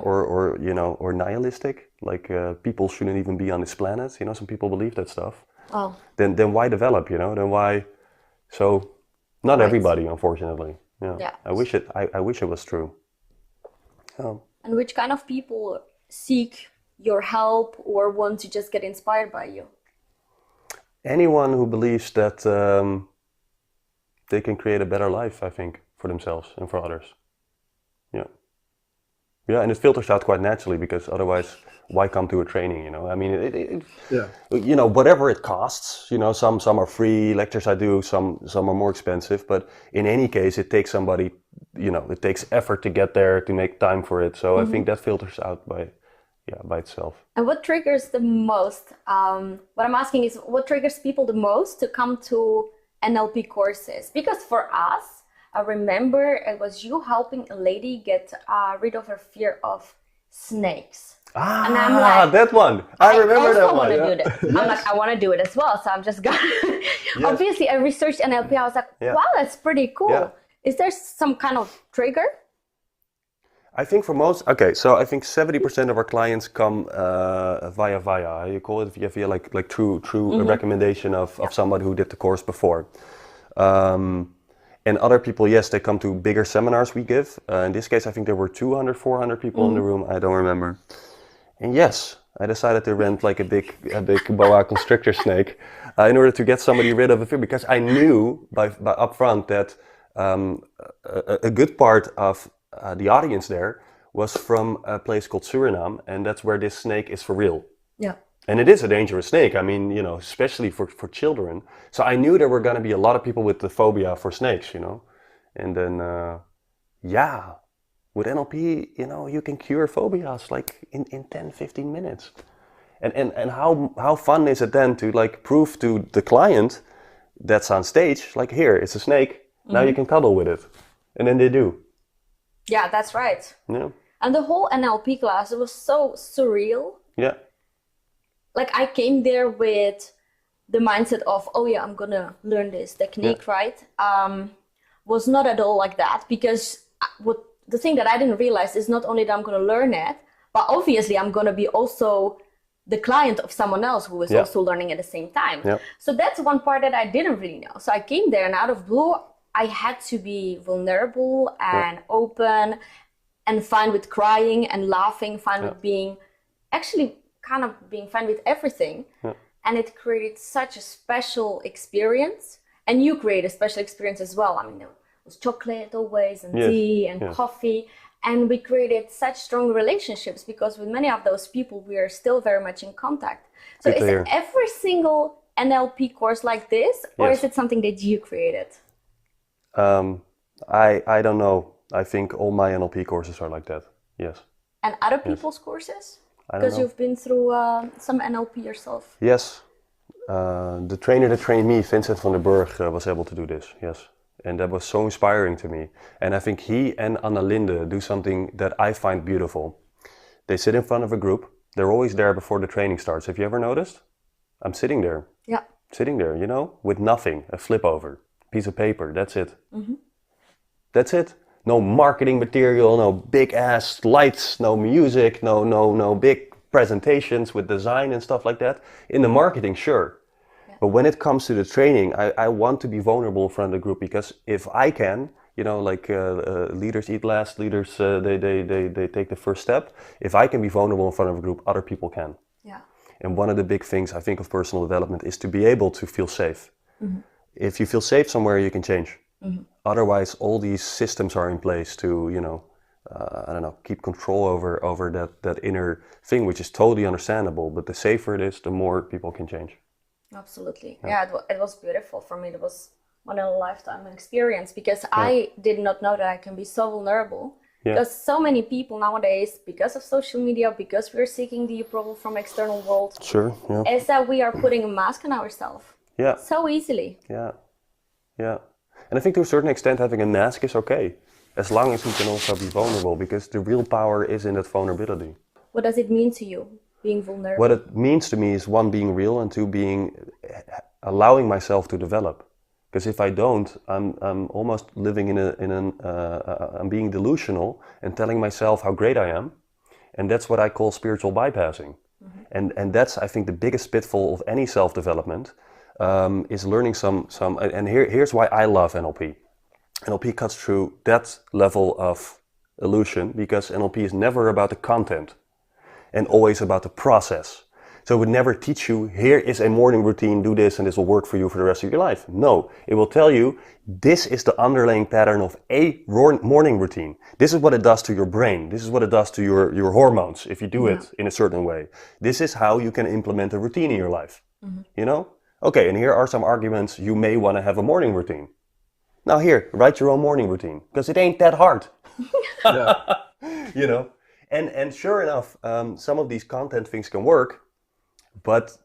Or nihilistic, like people shouldn't even be on this planet. Some people believe that stuff. Oh. Then why develop? Then why? So, not everybody, unfortunately. Yeah. I wish it was true. And which kind of people seek your help or want to just get inspired by you? Anyone who believes that they can create a better life, I think, for themselves and for others. Yeah, and it filters out quite naturally, because otherwise, why come to a training? I mean, whatever it costs. Some are free lectures I do, some are more expensive. But in any case, it takes somebody. It takes effort to get there, to make time for it. So I think that filters out by itself. And what triggers the most? What I'm asking is, what triggers people the most to come to NLP courses? Because for us, I remember it was you helping a lady get rid of her fear of snakes. And I'm like, that one. I remember that one. I also want to do that. I'm like, I want to do it as well. So I'm just going. Yes. Obviously, I researched NLP. I was like, wow, that's pretty cool. Yeah. Is there some kind of trigger? I think for most, so I think 70% of our clients come via, you call it via like true recommendation of somebody who did the course before. And other people, yes, they come to bigger seminars we give. In this case, I think there were 200, 400 people in the room. I don't remember. And yes, I decided to rent like a big boa constrictor snake in order to get somebody rid of a fear, because I knew by upfront that a good part of the audience there was from a place called Suriname, and that's where this snake is for real. Yeah. And it is a dangerous snake. I mean, especially for children. So I knew there were going to be a lot of people with the phobia for snakes, And then, with NLP, you can cure phobias like in 10, 15 minutes. And how fun is it then to like prove to the client that's on stage, like, here, it's a snake. Now you can cuddle with it. And then they do. Yeah, that's right. Yeah. And the whole NLP class, it was so surreal. Yeah. Like I came there with the mindset of, oh yeah, I'm gonna learn this technique, right? Was not at all like that, because the thing that I didn't realize is not only that I'm gonna learn it, but obviously I'm gonna be also the client of someone else who is also learning at the same time. Yeah. So that's one part that I didn't really know. So I came there and out of blue, I had to be vulnerable and open and fine with crying and laughing, fine with being, actually kind of being fine with everything. And it created such a special experience. And you create a special experience as well. I mean, there was chocolate always, and tea and coffee. And we created such strong relationships because with many of those people, we are still very much in contact. So is it every single NLP course like this, or is it something that you created? I don't know. I think all my NLP courses are like that. Yes. And other people's courses? Because you've been through some NLP yourself. Yes. The trainer that trained me, Vincent van der Burg, was able to do this. Yes. And that was so inspiring to me. And I think he and Anna Linde do something that I find beautiful. They sit in front of a group. They're always there before the training starts. Have you ever noticed? I'm sitting there. Yeah. Sitting there, you know, with nothing, a flip over, piece of paper, that's it. That's it. No marketing material, no big ass lights, no music, no big presentations with design and stuff like that. In the marketing, sure. But when it comes to the training, I want to be vulnerable in front of the group, because if I can, you know, like leaders eat last, leaders, they take the first step. If I can be vulnerable in front of a group, other people can. Yeah. And one of the big things I think of personal development is to be able to feel safe. If you feel safe somewhere, you can change. Otherwise, all these systems are in place to, you know, I don't know, keep control over that inner thing, which is totally understandable. But the safer it is, the more people can change. Absolutely. Yeah, it was beautiful for me. It was one in a lifetime experience, because I did not know that I can be so vulnerable. Because so many people nowadays, because of social media, because we're seeking the approval from external world, is that we are putting a mask on ourselves. So easily. And I think to a certain extent, having a mask is okay, as long as you can also be vulnerable, because the real power is in that vulnerability. What does it mean to you, being vulnerable? What it means to me is, one, being real, and two, allowing myself to develop. Because if I don't, I'm almost living I'm being delusional and telling myself how great I am, and that's what I call spiritual bypassing. And that's, I think, the biggest pitfall of any self-development. Is learning and here's why I love NLP. NLP cuts through that level of illusion, because NLP is never about the content and always about the process. So it would never teach you, here is a morning routine, do this and this will work for you for the rest of your life. No, it will tell you, this is the underlying pattern of a morning routine. This is what it does to your brain. This is what it does to your hormones if you do it in a certain way. This is how you can implement a routine in your life, you know? Okay, and here are some arguments you may want to have a morning routine. Now here, write your own morning routine, because it ain't that hard. You know, and sure enough, some of these content things can work, but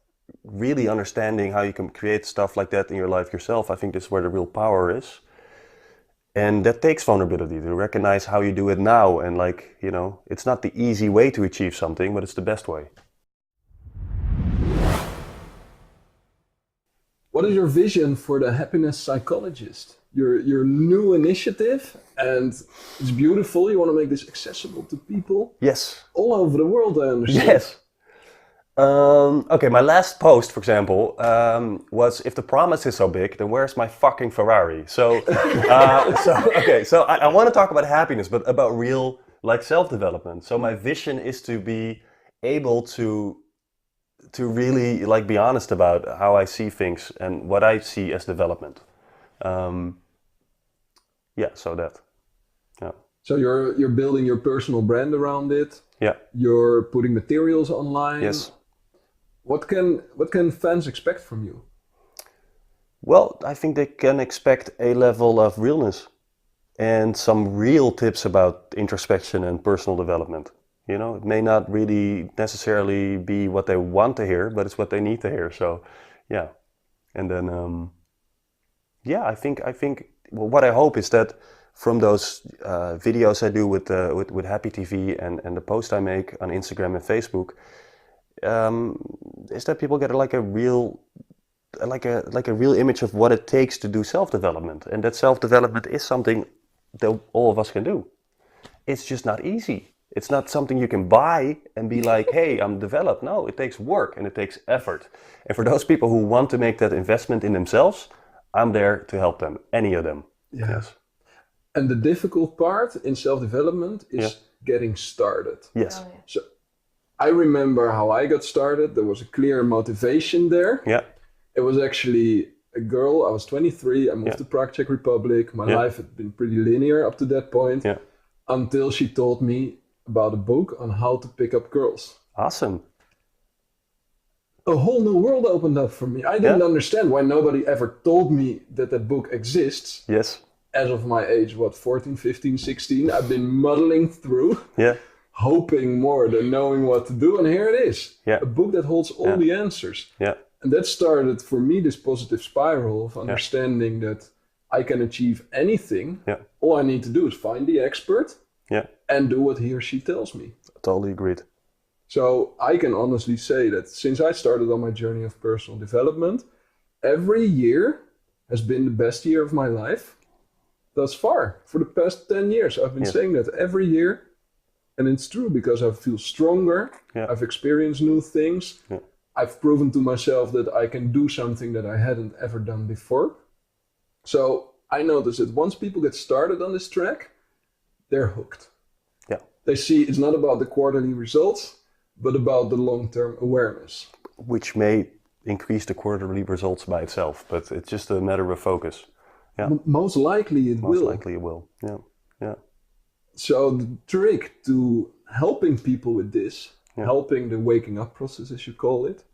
really understanding how you can create stuff like that in your life yourself, I think this is where the real power is. And that takes vulnerability, to recognize how you do it now, and like, you know, it's not the easy way to achieve something, but it's the best way. What is your vision for the Happiness Psychologist? Your new initiative, and it's beautiful. You want to make this accessible to people. Yes. All over the world, I understand. Yes. Okay, my last post, for example, was, if the promise is so big, then where's my fucking Ferrari? So, I want to talk about happiness, but about real, like, self-development. So my vision is to be able to really, like, be honest about how I see things and what I see as development. So you're building your personal brand around it. Yeah. You're putting materials online. Yes. What can fans expect from you? Well, I think they can expect a level of realness and some real tips about introspection and personal development. You know, it may not really necessarily be what they want to hear, but it's what they need to hear. So, yeah. And then, I think what I hope is that from those videos I do with Happy TV and the post I make on Instagram and Facebook, is that people get like a real image of what it takes to do self-development, and that self-development is something that all of us can do. It's just not easy. It's not something you can buy and be like, hey, I'm developed. No, it takes work and it takes effort. And for those people who want to make that investment in themselves, I'm there to help them, any of them. Yeah. Yes. And the difficult part in self-development is getting started. Yes. Oh, yeah. So I remember how I got started. There was a clear motivation there. Yeah. It was actually a girl. I was 23. I moved to Prague, Czech Republic. My life had been pretty linear up to that point until she told me about a book on how to pick up girls. Awesome. A whole new world opened up for me. I didn't understand why nobody ever told me that that book exists. Yes. As of my age, 14, 15, 16, I've been muddling through, hoping more than knowing what to do. And here it is, a book that holds all the answers. Yeah. And that started for me this positive spiral of understanding that I can achieve anything. Yeah. All I need to do is find the expert and do what he or she tells me. Totally agreed. So I can honestly say that since I started on my journey of personal development, every year has been the best year of my life thus far. For the past 10 years, I've been saying that every year. And it's true because I feel stronger. I've experienced new things. I've proven to myself that I can do something that I hadn't ever done before. So I notice that once people get started on this track, they're hooked. Yeah. They see it's not about the quarterly results, but about the long-term awareness. Which may increase the quarterly results by itself, but it's just a matter of focus. Yeah. Most likely it will. Most likely it will. Yeah. Yeah. So the trick to helping people with this, helping the waking up process, as you call it,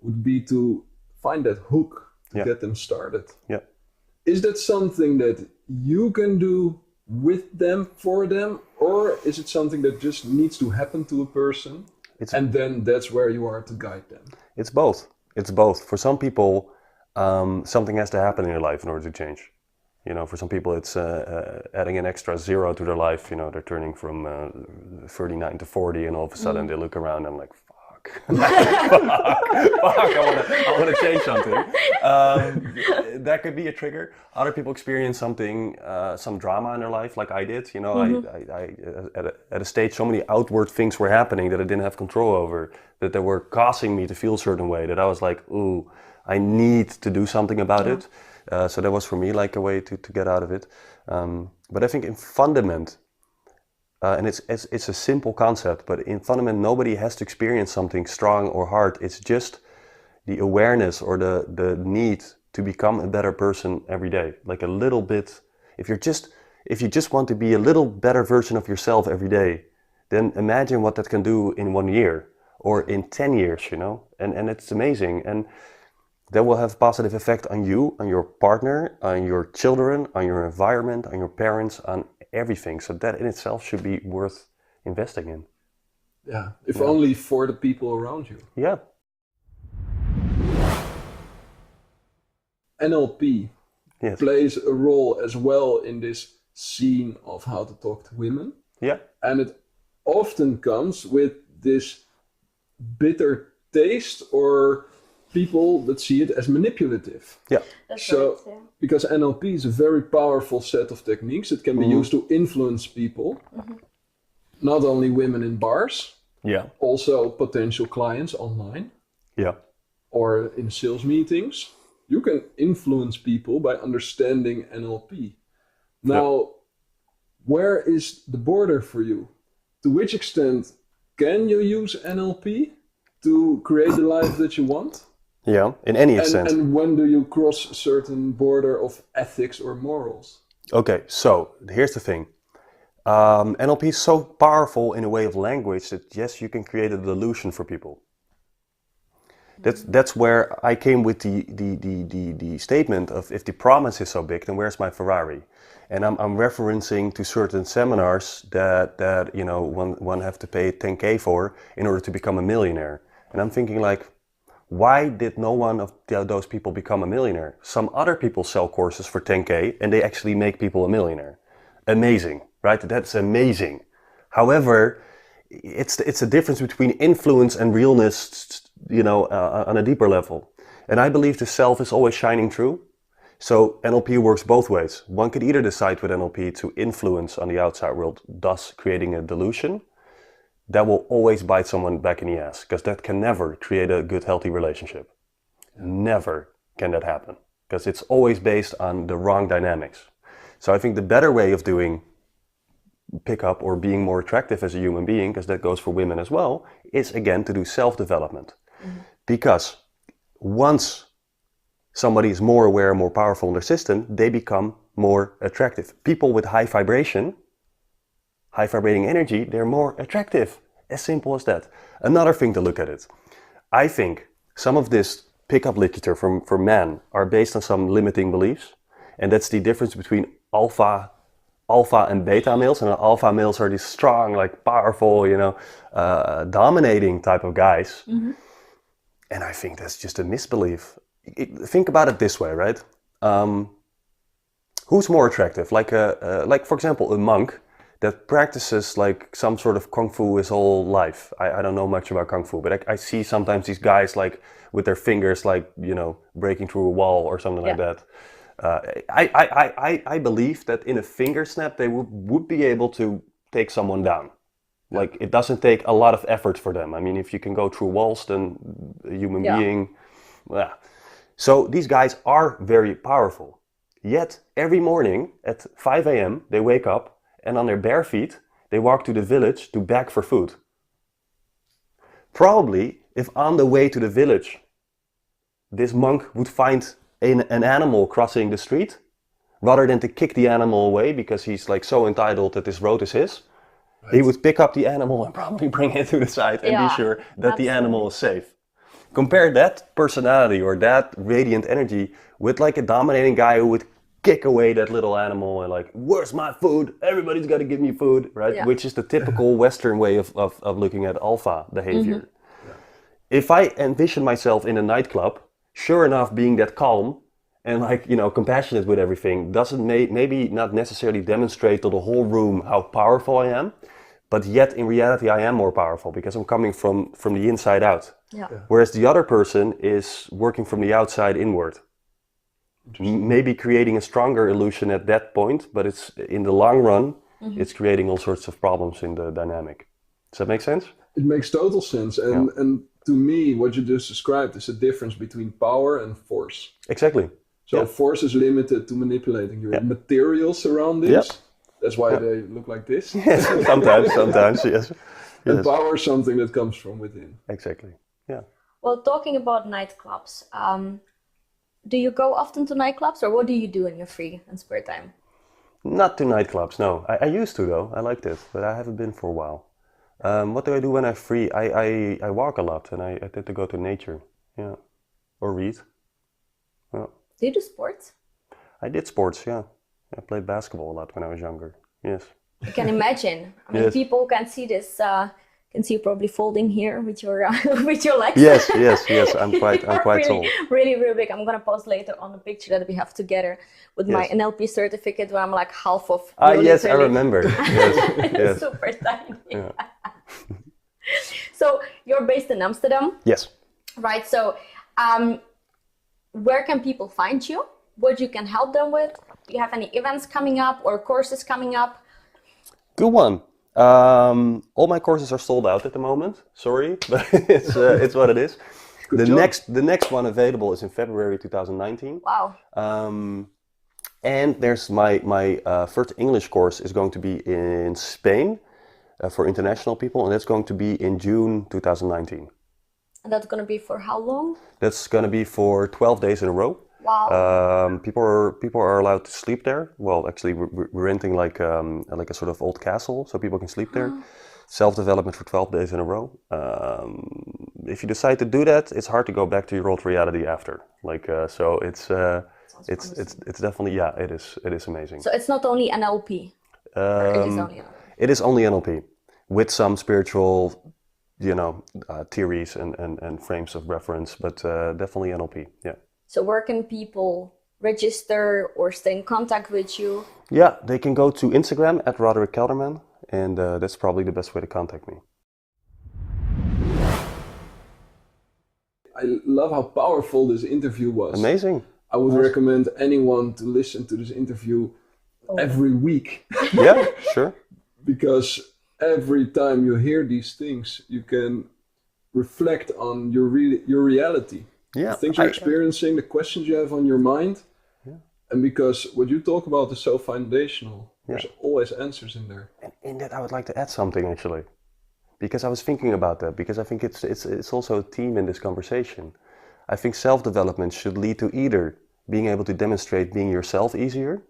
would be to find that hook to get them started. Yeah. Is that something that you can do with them, for them, or is it something that just needs to happen to a person and then that's where you are to guide them? It's both. It's both. For some people, something has to happen in their life in order to change. You know, for some people, it's adding an extra 0 to their life. You know, they're turning from 39 to 40, and all of a sudden they look around and I'm like, fuck, I want to change something. That could be a trigger. Other people experience something, some drama in their life, like I did. You know, I at a stage, so many outward things were happening that I didn't have control over, that they were causing me to feel a certain way, that I was like, ooh, I need to do something about it. So that was for me like a way to get out of it. But I think in fundament, and it's a simple concept, but in fundament, nobody has to experience something strong or hard. It's just the awareness or the need to become a better person every day. Like a little bit, if you just want to be a little better version of yourself every day, then imagine what that can do in 1 year or in 10 years, you know, and it's amazing. And that will have a positive effect on you, on your partner, on your children, on your environment, on your parents, on everything. So that in itself should be worth investing in. Yeah, if only for the people around you. Yeah. NLP plays a role as well in this scene of how to talk to women. Yeah. And it often comes with this bitter taste or people that see it as manipulative. Yeah. That's right, yeah. Because NLP is a very powerful set of techniques that can be used to influence people, not only women in bars, also potential clients online, or in sales meetings. You can influence people by understanding NLP. Now, where is the border for you? To which extent can you use NLP to create the life that you want? Yeah, in any extent. And when do you cross a certain border of ethics or morals? Okay, so here's the thing. NLP is so powerful in a way of language that yes, you can create a delusion for people. That's where I came with the statement of if the promise is so big, then where's my Ferrari? And I'm referencing to certain seminars that you know one have to pay 10K for in order to become a millionaire. And I'm thinking like, why did no one of those people become a millionaire? Some other people sell courses for 10K and they actually make people a millionaire. Amazing, right? That's amazing. However, it's a difference between influence and realness, you know, on a deeper level. And I believe the self is always shining through. So NLP works both ways. One could either decide with NLP to influence on the outside world, thus creating a delusion. That will always bite someone back in the ass, because that can never create a good, healthy relationship. Never can that happen, because it's always based on the wrong dynamics. So I think the better way of doing pickup or being more attractive as a human being, because that goes for women as well, is again to do self-development. Because once somebody is more aware, more powerful in their system, they become more attractive. People with high vibration, high vibrating energy, they're more attractive. As simple as that. Another thing to look at it. I think some of this pickup literature for men are based on some limiting beliefs. And that's the difference between alpha and beta males. And alpha males are these strong, like powerful, dominating type of guys. And I think that's just a misbelief. Think about it this way, right? Who's more attractive? Like for example, a monk that practices like some sort of kung fu his whole life. I don't know much about kung fu, but I see sometimes these guys like with their fingers like, breaking through a wall or something like that. I believe that in a finger snap they would be able to take someone down. Like it doesn't take a lot of effort for them. I mean, if you can go through walls, then a human being, yeah. So these guys are very powerful. Yet every morning at 5 a.m. they wake up and on their bare feet they walk to the village to beg for food. Probably if on the way to the village this monk would find an animal crossing the street, rather than to kick the animal away because he's like so entitled that this road is his, he would pick up the animal and probably bring it to the side and be sure that the animal is safe. Compare that personality or that radiant energy with like a dominating guy who would kick away that little animal and like, where's my food? Everybody's got to give me food, right? Yeah. Which is the typical Western way of looking at alpha behavior. If I envision myself in a nightclub, sure enough, being that calm and like, compassionate with everything doesn't maybe not necessarily demonstrate to the whole room how powerful I am, but yet in reality I am more powerful because I'm coming from the inside out. Whereas the other person is working from the outside inward. Maybe creating a stronger illusion at that point, but it's in the long run, it's creating all sorts of problems in the dynamic. Does that make sense? It makes total sense. And to me, what you just described is a difference between power and force. Exactly. So force is limited to manipulating your material surroundings. That's why they look like this. Yes, sometimes, yes. And power is something that comes from within. Exactly, yeah. Well, talking about nightclubs, do you go often to nightclubs or what do you do in your free and spare time? Not to nightclubs, no. I used to though, I liked it, but I haven't been for a while. What do I do when I'm free? I walk a lot and I tend to go to nature, or read. Yeah. Do you do sports? I did sports, yeah. I played basketball a lot when I was younger, yes. I can imagine. I mean, people can see this, can see you probably folding here with your with your legs. Yes, I'm quite really, tall. Really big. I'm gonna post later on a picture that we have together with my NLP certificate where I'm like half of. Yes, I remember. Yes. Super tiny. Yeah. So you're based in Amsterdam. Yes. Right. So, where can people find you? What you can help them with? Do you have any events coming up or courses coming up? Good one. All my courses are sold out at the moment. Sorry, but it's what it is. The next one available is in February 2019. Wow. And there's my first English course is going to be in Spain for international people, and that's going to be in June 2019. And that's going to be for how long? That's going to be for 12 days in a row. Wow. People are allowed to sleep there. Well, actually, we're renting like a sort of old castle, so people can sleep there. Self-development for 12 days in a row. If you decide to do that, it's hard to go back to your old reality after. So it's definitely it is amazing. So it's not only NLP. It is only NLP with some spiritual, theories and frames of reference, but definitely NLP. Yeah. So where can people register or stay in contact with you? Yeah, they can go to Instagram at Roderik Kelderman, and that's probably the best way to contact me. I love how powerful this interview was. Amazing. I would recommend anyone to listen to this interview every week. Yeah, sure. Because every time you hear these things, you can reflect on your reality. Yeah, the things you're experiencing, the questions you have on your mind. And because what you talk about is so foundational, there's always answers in there. And in that I would like to add something actually. Because I was thinking about that, because I think it's also a theme in this conversation. I think self-development should lead to either being able to demonstrate being yourself easier,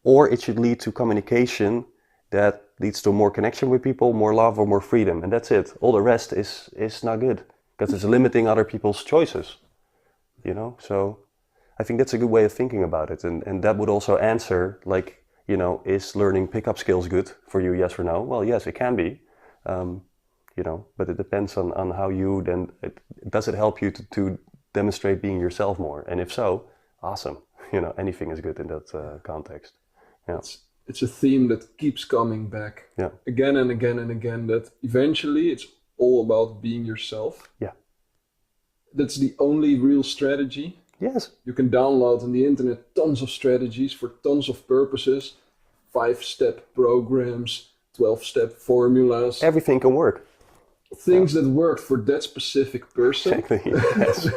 or it should lead to communication that leads to more connection with people, more love or more freedom. And that's it. All the rest is not good, because it's limiting other people's choices. You know, so I think that's a good way of thinking about it. And that would also answer, like, you know, is learning pickup skills good for you, yes or no? Well, yes, it can be. You know, but it depends on how you then, does it help you to demonstrate being yourself more? And if so, awesome. You know, anything is good in that context. Yeah. It's a theme that keeps coming back again and again and again, that eventually it's all about being yourself. Yeah. That's the only real strategy. Yes. You can download on the internet tons of strategies for tons of purposes, 5-step programs, 12-step formulas. Everything can work. Things that worked for that specific person. Exactly. Yes.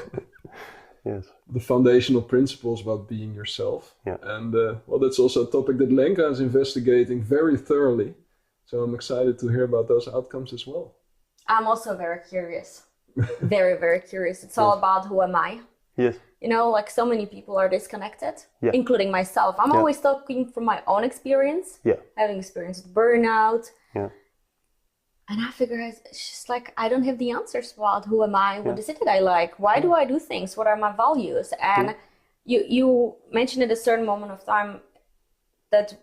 Yes. The foundational principles about being yourself. Yeah. And well, that's also a topic that Lenka is investigating very thoroughly. So I'm excited to hear about those outcomes as well. I'm also very curious. Very, very curious. It's all about who am I? Yes. You know, like so many people are disconnected, including myself. I'm always talking from my own experience, having experienced burnout. Yeah. And I figure it's just like, I don't have the answers about who am I, what is it that I like, why do I do things, what are my values? And you mentioned at a certain moment of time that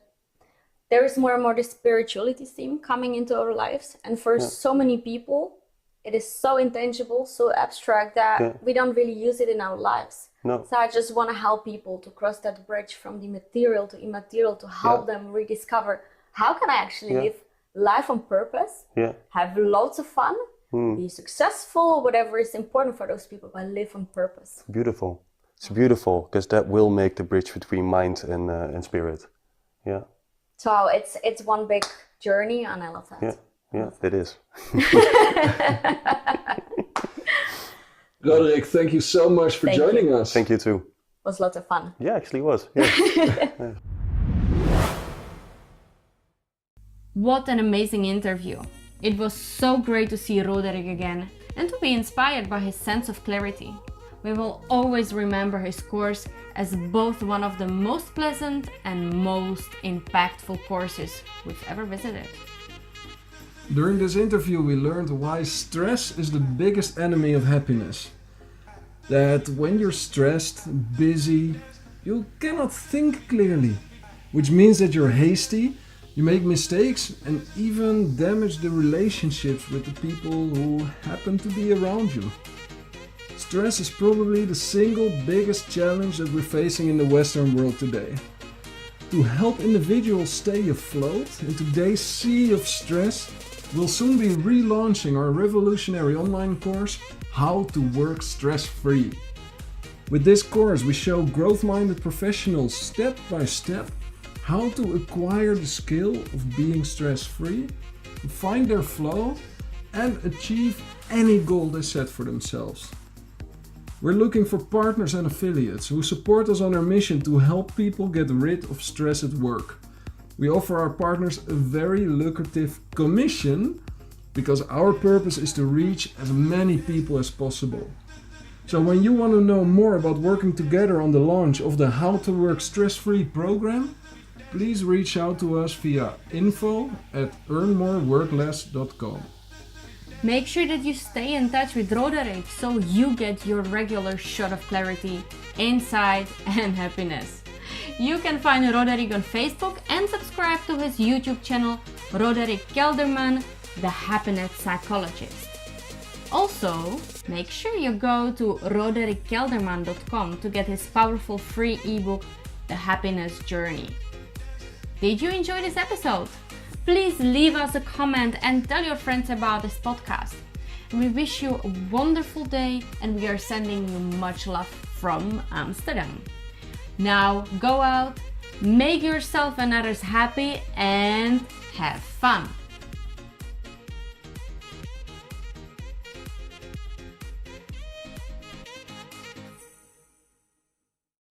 there is more and more the spirituality theme coming into our lives. And for so many people, it is so intangible, so abstract that we don't really use it in our lives. No. So I just want to help people to cross that bridge from the material to immaterial, to help them rediscover how can I actually live life on purpose, have lots of fun, be successful, whatever is important for those people, but live on purpose. Beautiful. It's beautiful, because that will make the bridge between mind and spirit. Yeah. So it's one big journey, and I love that. Yeah, it is. Roderik, thank you so much for joining us. Thank you too. It was lots of fun. Yeah, actually it was. Yeah. What an amazing interview. It was so great to see Roderik again and to be inspired by his sense of clarity. We will always remember his course as both one of the most pleasant and most impactful courses we've ever visited. During this interview, we learned why stress is the biggest enemy of happiness. That when you're stressed, busy, you cannot think clearly, which means that you're hasty, you make mistakes, and even damage the relationships with the people who happen to be around you. Stress is probably the single biggest challenge that we're facing in the Western world today. To help individuals stay afloat in today's sea of stress, we'll soon be relaunching our revolutionary online course, How to Work Stress-Free. With this course, we show growth-minded professionals step by step how to acquire the skill of being stress-free, find their flow, and achieve any goal they set for themselves. We're looking for partners and affiliates who support us on our mission to help people get rid of stress at work. We offer our partners a very lucrative commission because our purpose is to reach as many people as possible. So when you want to know more about working together on the launch of the How to Work Stress-Free program, please reach out to us via info@earnmoreworkless.com. Make sure that you stay in touch with Roderik so you get your regular shot of clarity, insight and happiness. You can find Roderik on Facebook and subscribe to his YouTube channel, Roderik Kelderman, the Happiness Psychologist. Also, make sure you go to roderikkelderman.com to get his powerful free ebook, The Happiness Journey. Did you enjoy this episode? Please leave us a comment and tell your friends about this podcast. We wish you a wonderful day and we are sending you much love from Amsterdam. Now go out, make yourself and others happy and have fun.